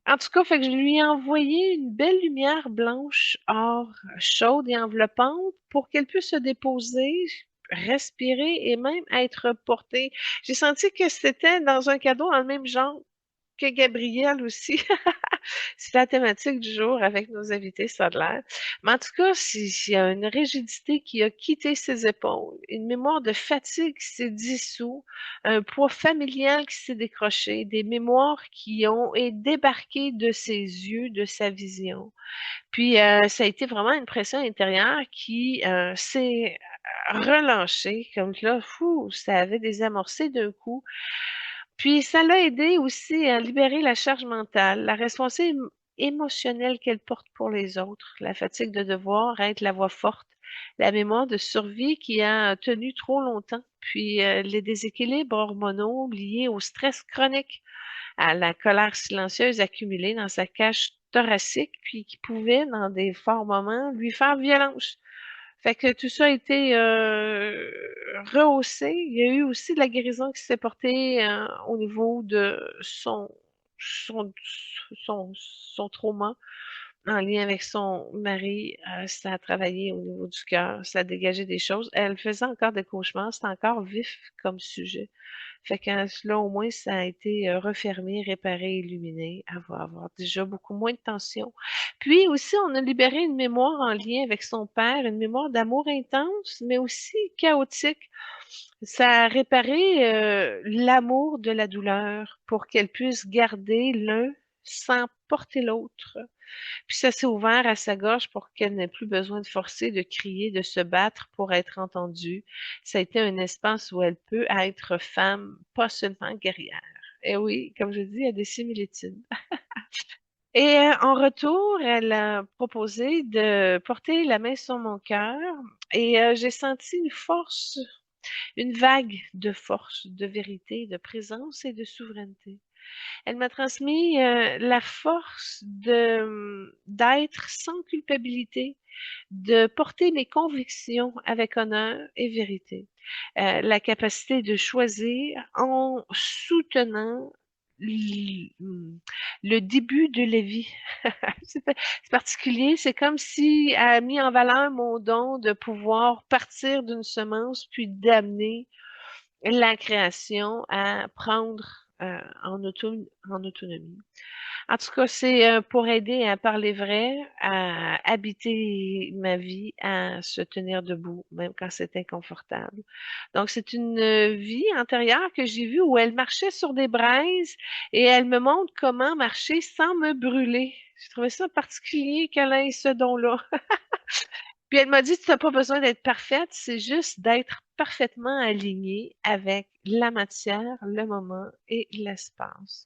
En tout cas, fait que je lui ai envoyé une belle lumière blanche, or chaude et enveloppante pour qu'elle puisse se déposer, respirer et même être portée. J'ai senti que c'était dans un cadeau dans le même genre que Gabriel aussi. C'est la thématique du jour avec nos invités, ça a l'air. Mais en tout cas, s'il y a une rigidité qui a quitté ses épaules, une mémoire de fatigue qui s'est dissous, un poids familial qui s'est décroché, des mémoires qui ont été débarquées de ses yeux, de sa vision. Puis, ça a été vraiment une pression intérieure qui s'est relâchée, comme là, fou, ça avait désamorcé d'un coup. Puis ça l'a aidé aussi à libérer la charge mentale, la responsabilité émotionnelle qu'elle porte pour les autres, la fatigue de devoir être la voix forte, la mémoire de survie qui a tenu trop longtemps, puis les déséquilibres hormonaux liés au stress chronique, à la colère silencieuse accumulée dans sa cage thoracique, puis qui pouvait, dans des forts moments, lui faire violence. Fait que tout ça a été rehaussé. Il y a eu aussi de la guérison qui s'est portée au niveau de son, son trauma en lien avec son mari. Ça a travaillé au niveau du cœur, ça a dégagé des choses. Elle faisait encore des cauchemars, c'est encore vif comme sujet. Fait que là, au moins, ça a été refermé, réparé, illuminé. Elle va avoir déjà beaucoup moins de tension. Puis aussi, on a libéré une mémoire en lien avec son père, une mémoire d'amour intense, mais aussi chaotique. Ça a réparé l'amour de la douleur pour qu'elle puisse garder l'un sans porter l'autre. Puis ça s'est ouvert à sa gorge pour qu'elle n'ait plus besoin de forcer, de crier, de se battre pour être entendue. Ça a été un espace où elle peut être femme, pas seulement guerrière. Et oui, comme je dis, il y a des similitudes. Et en retour, elle a proposé de porter la main sur mon cœur et j'ai senti une force, une vague de force, de vérité, de présence et de souveraineté. Elle m'a transmis la force de d'être sans culpabilité, de porter mes convictions avec honneur et vérité, la capacité de choisir en soutenant le début de la vie. C'est particulier, c'est comme si elle a mis en valeur mon don de pouvoir partir d'une semence puis d'amener la création à prendre en autonomie. En tout cas, c'est pour aider à parler vrai, à habiter ma vie, à se tenir debout, même quand c'est inconfortable. Donc, c'est une vie antérieure que j'ai vue où elle marchait sur des braises et elle me montre comment marcher sans me brûler. J'ai trouvé ça particulier qu'elle ait ce don-là. Puis elle m'a dit, tu n'as pas besoin d'être parfaite, c'est juste d'être parfaitement alignée avec la matière, le moment et l'espace.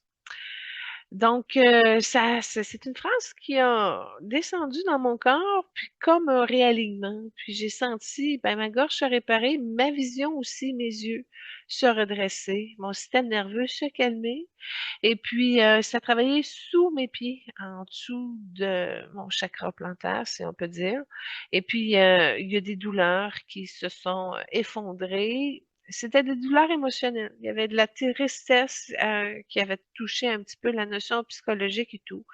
Donc, c'est une phrase qui a descendu dans mon corps, puis comme un réalignement. Puis j'ai senti, ben, ma gorge se réparer, ma vision aussi, mes yeux se redresser, mon système nerveux se calmer. Et puis, ça travaillait sous mes pieds, en dessous de mon chakra plantaire, si on peut dire. Et puis, il y a des douleurs qui se sont effondrées. C'était des douleurs émotionnelles. Il y avait de la tristesse qui avait touché un petit peu la notion psychologique et tout.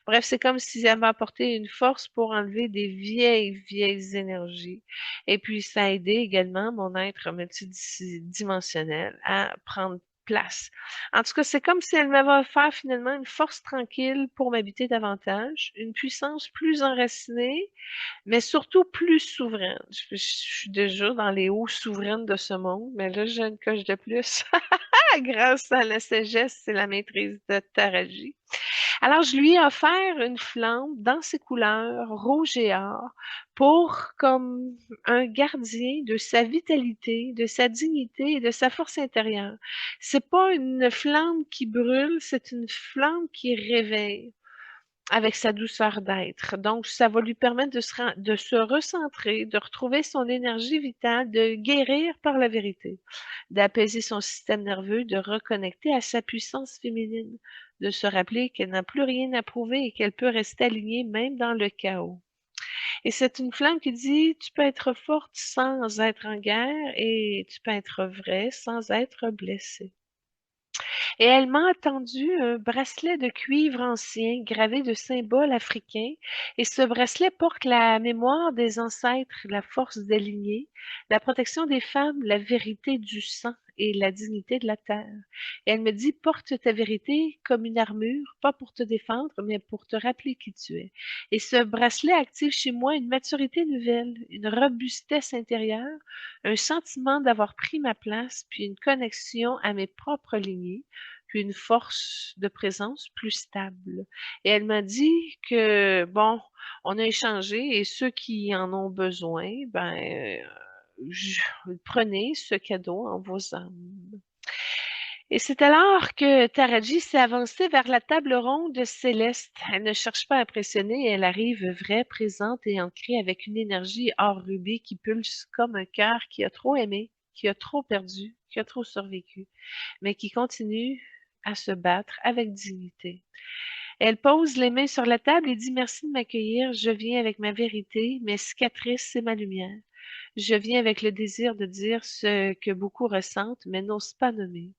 Bref, c'est comme si j'avais apporté une force pour enlever des vieilles, vieilles énergies. Et puis, ça a aidé également mon être multidimensionnel à prendre place. En tout cas, c'est comme si elle m'avait offert finalement une force tranquille pour m'habiter davantage, une puissance plus enracinée, mais surtout plus souveraine. Je suis déjà dans les hauts souveraines de ce monde, mais là, j'ai une coche de plus grâce à la sagesse et la maîtrise de Taraji. Alors, je lui ai offert une flamme dans ses couleurs, rouge et or, pour, comme un gardien de sa vitalité, de sa dignité et de sa force intérieure. C'est pas une flamme qui brûle, c'est une flamme qui réveille avec sa douceur d'être. Donc, ça va lui permettre de se recentrer, de retrouver son énergie vitale, de guérir par la vérité, d'apaiser son système nerveux, de reconnecter à sa puissance féminine, de se rappeler qu'elle n'a plus rien à prouver et qu'elle peut rester alignée même dans le chaos. Et c'est une flamme qui dit, tu peux être forte sans être en guerre et tu peux être vraie sans être blessée. Et elle m'a tendu un bracelet de cuivre ancien gravé de symboles africains, et ce bracelet porte la mémoire des ancêtres, la force des lignées, la protection des femmes, la vérité du sang et la dignité de la terre. Et elle me dit, porte ta vérité comme une armure, pas pour te défendre, mais pour te rappeler qui tu es. Et ce bracelet active chez moi une maturité nouvelle, une robustesse intérieure, un sentiment d'avoir pris ma place, puis une connexion à mes propres lignées, puis une force de présence plus stable. Et elle m'a dit que, bon, on a échangé et ceux qui en ont besoin, prenez ce cadeau en vos âmes. Et c'est alors que Taraji s'est avancée vers la table ronde céleste. Elle ne cherche pas à impressionner, elle arrive vraie, présente et ancrée avec une énergie hors rubis qui pulse comme un cœur qui a trop aimé, qui a trop perdu, qui a trop survécu, mais qui continue à se battre avec dignité. Elle pose les mains sur la table et dit merci de m'accueillir. Je viens avec ma vérité, mes cicatrices et ma lumière. Je viens avec le désir de dire ce que beaucoup ressentent, mais n'osent pas nommer.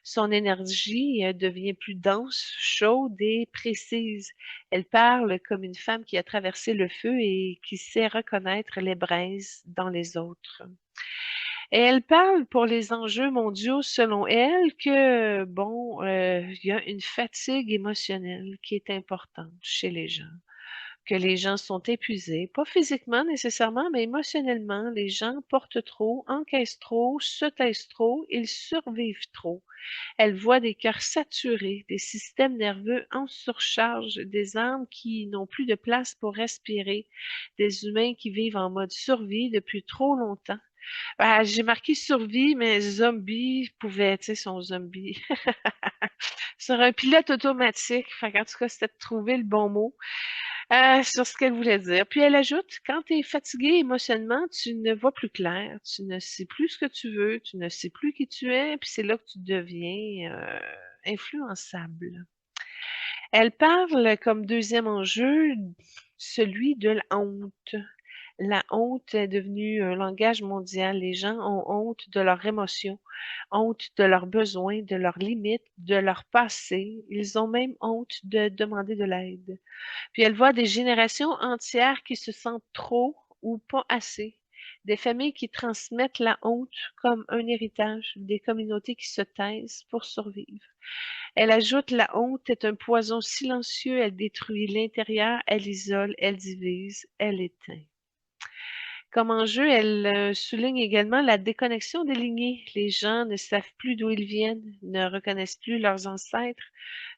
Son énergie devient plus dense, chaude et précise. Elle parle comme une femme qui a traversé le feu et qui sait reconnaître les braises dans les autres. Et elle parle pour les enjeux mondiaux selon elle que, bon, il y a une fatigue émotionnelle qui est importante chez les gens, que les gens sont épuisés, pas physiquement nécessairement, mais émotionnellement. Les gens portent trop, encaissent trop, se taisent trop, ils survivent trop. Elle voit des cœurs saturés, des systèmes nerveux en surcharge, des âmes qui n'ont plus de place pour respirer, des humains qui vivent en mode survie depuis trop longtemps. Ah, j'ai marqué survie, mais zombie pouvait, tu sais, son zombie. Sur un pilote automatique. Fait qu'en tout cas, c'était de trouver le bon mot sur ce qu'elle voulait dire. Puis elle ajoute, quand tu es fatigué émotionnellement, tu ne vois plus clair, tu ne sais plus ce que tu veux, tu ne sais plus qui tu es, puis c'est là que tu deviens influençable. Elle parle comme deuxième enjeu celui de la honte. La honte est devenue un langage mondial. Les gens ont honte de leurs émotions, honte de leurs besoins, de leurs limites, de leur passé. Ils ont même honte de demander de l'aide. Puis elle voit des générations entières qui se sentent trop ou pas assez. Des familles qui transmettent la honte comme un héritage, des communautés qui se taisent pour survivre. Elle ajoute, la honte est un poison silencieux, elle détruit l'intérieur, elle isole, elle divise, elle éteint. Comme enjeu, elle souligne également la déconnexion des lignées. Les gens ne savent plus d'où ils viennent, ne reconnaissent plus leurs ancêtres,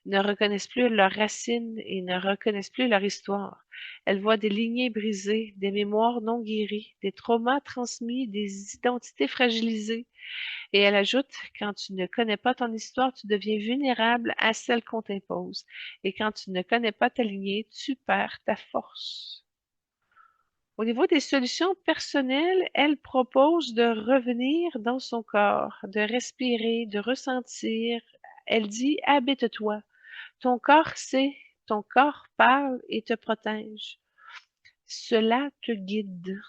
ne reconnaissent plus leurs racines et ne reconnaissent plus leur histoire. Elle voit des lignées brisées, des mémoires non guéries, des traumas transmis, des identités fragilisées. Et elle ajoute, quand tu ne connais pas ton histoire, tu deviens vulnérable à celle qu'on t'impose. Et quand tu ne connais pas ta lignée, tu perds ta force. Au niveau des solutions personnelles, elle propose de revenir dans son corps, de respirer, de ressentir. Elle dit, habite-toi. Ton corps sait, ton corps parle et te protège. Cela te guide.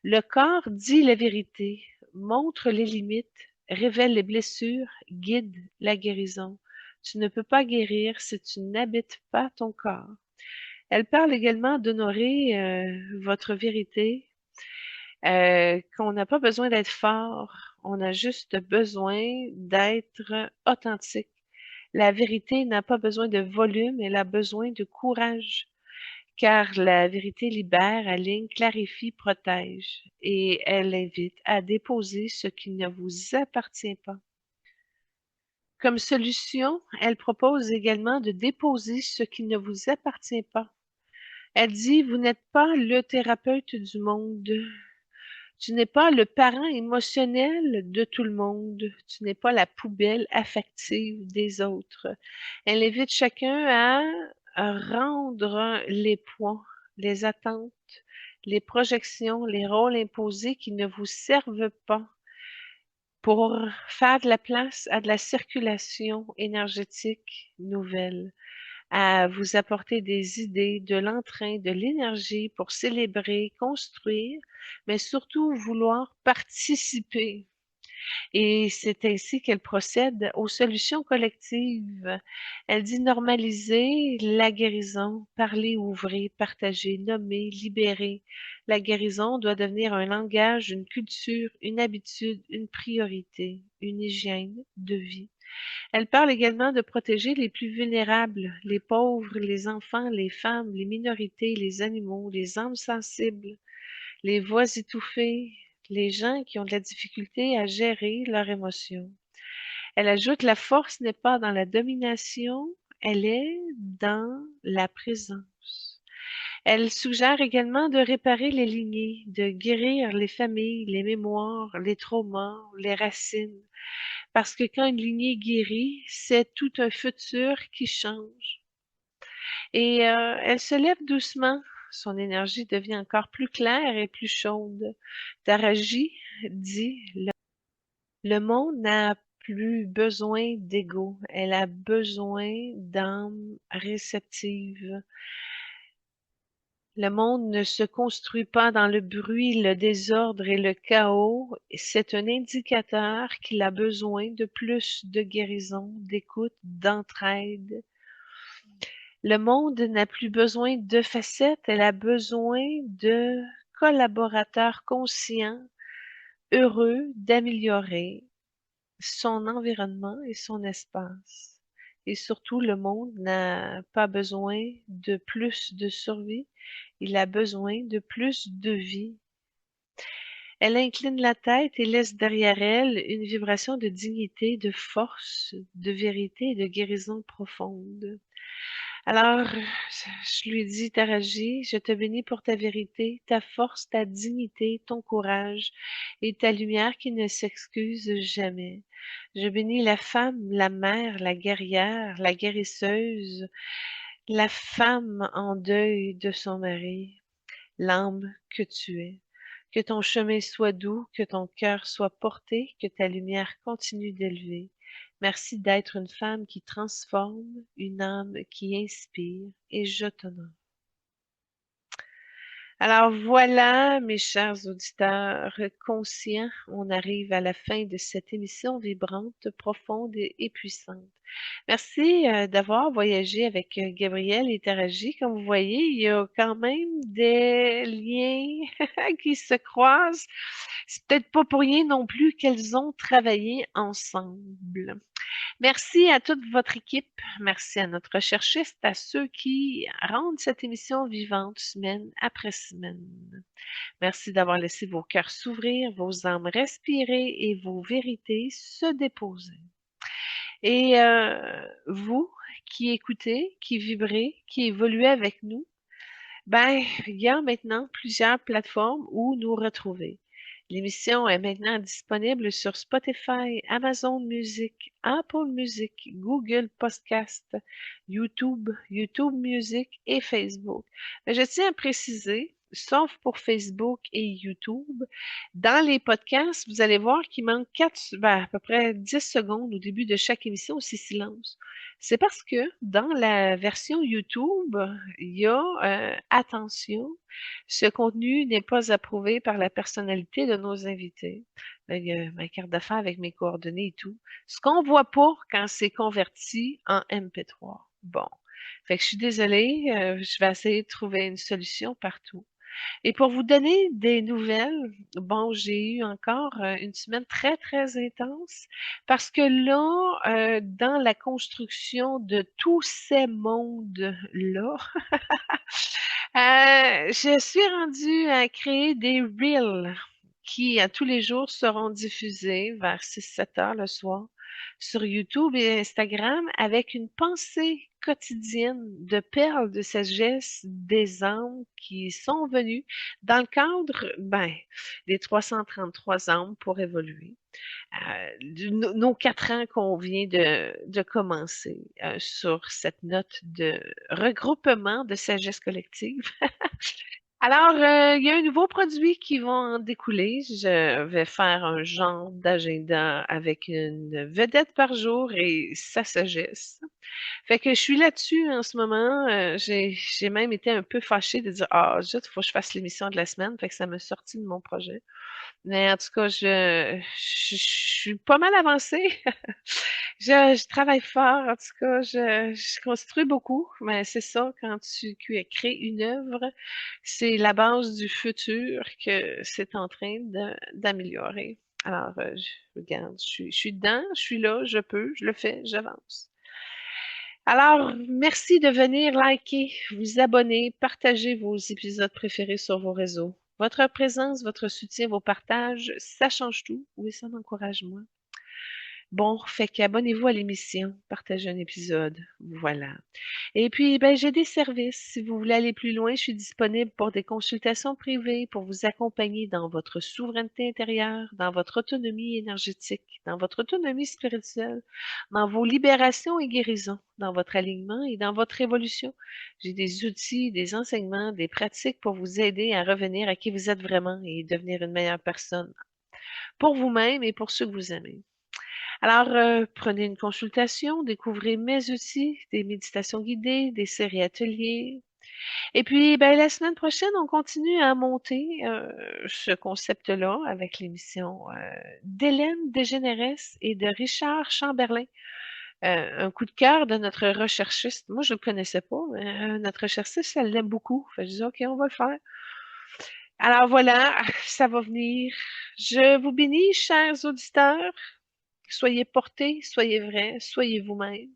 Le corps dit la vérité, montre les limites, révèle les blessures, guide la guérison. Tu ne peux pas guérir si tu n'habites pas ton corps. Elle parle également d'honorer votre vérité, qu'on n'a pas besoin d'être fort, On a juste besoin d'être authentique. La vérité n'a pas besoin de volume, elle a besoin de courage. Car la vérité libère, aligne, clarifie, protège. Et elle invite à déposer ce qui ne vous appartient pas. Comme solution, elle propose également de déposer ce qui ne vous appartient pas. Elle dit, vous n'êtes pas le thérapeute du monde. Tu n'es pas le parent émotionnel de tout le monde. Tu n'es pas la poubelle affective des autres. Elle invite chacun à rendre les poids, les attentes, les projections, les rôles imposés qui ne vous servent pas pour faire de la place à de la circulation énergétique nouvelle, à vous apporter des idées, de l'entrain, de l'énergie pour célébrer, construire, mais surtout vouloir participer. Et c'est ainsi qu'elle procède aux solutions collectives. Elle dit normaliser la guérison, parler, ouvrir, partager, nommer, libérer. La guérison doit devenir un langage, une culture, une habitude, une priorité, une hygiène de vie. Elle parle également de protéger les plus vulnérables, les pauvres, les enfants, les femmes, les minorités, les animaux, les âmes sensibles, les voix étouffées, les gens qui ont de la difficulté à gérer leurs émotions. Elle ajoute la force n'est pas dans la domination, elle est dans la présence. Elle suggère également de réparer les lignées, de guérir les familles, les mémoires, les traumas, les racines. Parce que quand une lignée guérit, c'est tout un futur qui change. Et elle se lève doucement. Son énergie devient encore plus claire et plus chaude. Taraji dit, le monde n'a plus besoin d'ego, elle a besoin d'âmes réceptives. Le monde ne se construit pas dans le bruit, le désordre et le chaos. C'est un indicateur qu'il a besoin de plus de guérison, d'écoute, d'entraide. Le monde n'a plus besoin de facettes, elle a besoin de collaborateurs conscients, heureux d'améliorer son environnement et son espace. Et surtout, le monde n'a pas besoin de plus de survie, il a besoin de plus de vie. Elle incline la tête et laisse derrière elle une vibration de dignité, de force, de vérité et de guérison profonde. Alors, je lui dis, Taraji, je te bénis pour ta vérité, ta force, ta dignité, ton courage et ta lumière qui ne s'excuse jamais. Je bénis la femme, la mère, la guerrière, la guérisseuse, la femme en deuil de son mari, l'âme que tu es. Que ton chemin soit doux, que ton cœur soit porté, que ta lumière continue d'élever. Merci d'être une femme qui transforme, une âme qui inspire, et je t'honore. Alors voilà, mes chers auditeurs conscients, on arrive à la fin de cette émission vibrante, profonde et puissante. Merci d'avoir voyagé avec Gabriel et Taraji. Comme vous voyez, il y a quand même des liens qui se croisent. C'est peut-être pas pour rien non plus qu'elles ont travaillé ensemble. Merci à toute votre équipe. Merci à notre recherchiste, à ceux qui rendent cette émission vivante semaine après semaine. Merci d'avoir laissé vos cœurs s'ouvrir, vos âmes respirer et vos vérités se déposer. Et vous qui écoutez, qui vibrez, qui évoluez avec nous, ben, il y a maintenant plusieurs plateformes où nous retrouver. L'émission est maintenant disponible sur Spotify, Amazon Music, Apple Music, Google Podcast, YouTube, YouTube Music et Facebook. Mais je tiens à préciser, sauf pour Facebook et YouTube, dans les podcasts, vous allez voir qu'il manque à peu près 10 secondes au début de chaque émission, c'est silence. C'est parce que dans la version YouTube, il y a attention, ce contenu n'est pas approuvé par la personnalité de nos invités. Là, il y a ma carte d'affaires avec mes coordonnées et tout. Ce qu'on voit pas quand c'est converti en MP3. Bon. Fait que je suis désolée, je vais essayer de trouver une solution partout. Et pour vous donner des nouvelles, bon, j'ai eu encore une semaine très, très intense parce que là, dans la construction de tous ces mondes-là, je suis rendue à créer des reels qui, à tous les jours, seront diffusés vers 6-7 heures le soir sur YouTube et Instagram avec une pensée quotidienne de perles de sagesse des âmes qui sont venues dans le cadre, des 333 âmes pour évoluer. Nos 4 ans qu'on vient de commencer sur cette note de regroupement de sagesse collective. Alors, il y a un nouveau produit qui va en découler. Je vais faire un genre d'agenda avec une vedette par jour et sa sagesse. Fait que je suis là-dessus en ce moment. J'ai même été un peu fâchée de dire, ah, juste, il faut que je fasse l'émission de la semaine. Fait que ça m'a sorti de mon projet. Mais en tout cas, je suis pas mal avancée. Je travaille fort, en tout cas, je construis beaucoup, mais c'est ça, quand tu crées une œuvre, c'est la base du futur que c'est en train d'améliorer. Alors, regarde, je suis dedans, je suis là, je peux, je le fais, j'avance. Alors, merci de venir liker, vous abonner, partager vos épisodes préférés sur vos réseaux. Votre présence, votre soutien, vos partages, ça change tout. Oui, ça m'encourage moi. Bon, fait qu'abonnez-vous à l'émission, partagez un épisode, voilà. Et puis, ben, j'ai des services. Si vous voulez aller plus loin, je suis disponible pour des consultations privées pour vous accompagner dans votre souveraineté intérieure, dans votre autonomie énergétique, dans votre autonomie spirituelle, dans vos libérations et guérisons, dans votre alignement et dans votre évolution. J'ai des outils, des enseignements, des pratiques pour vous aider à revenir à qui vous êtes vraiment et devenir une meilleure personne pour vous-même et pour ceux que vous aimez. Alors, prenez une consultation, découvrez mes outils, des méditations guidées, des séries ateliers. Et puis, ben, la semaine prochaine, on continue à monter ce concept-là avec l'émission d'Hélène Desgeneres et de Richard Chamberlain. Un coup de cœur de notre recherchiste. Moi, je ne le connaissais pas, mais notre recherchiste, elle l'aime beaucoup. Fait que je dis, OK, on va le faire. Alors voilà, ça va venir. Je vous bénis, chers auditeurs. Soyez portés, soyez vrais, soyez vous-même.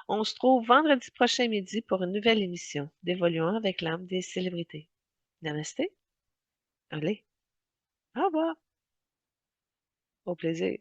On se trouve vendredi prochain midi pour une nouvelle émission d'Évoluons avec l'âme des célébrités. Namasté. Allez, au revoir. Au plaisir.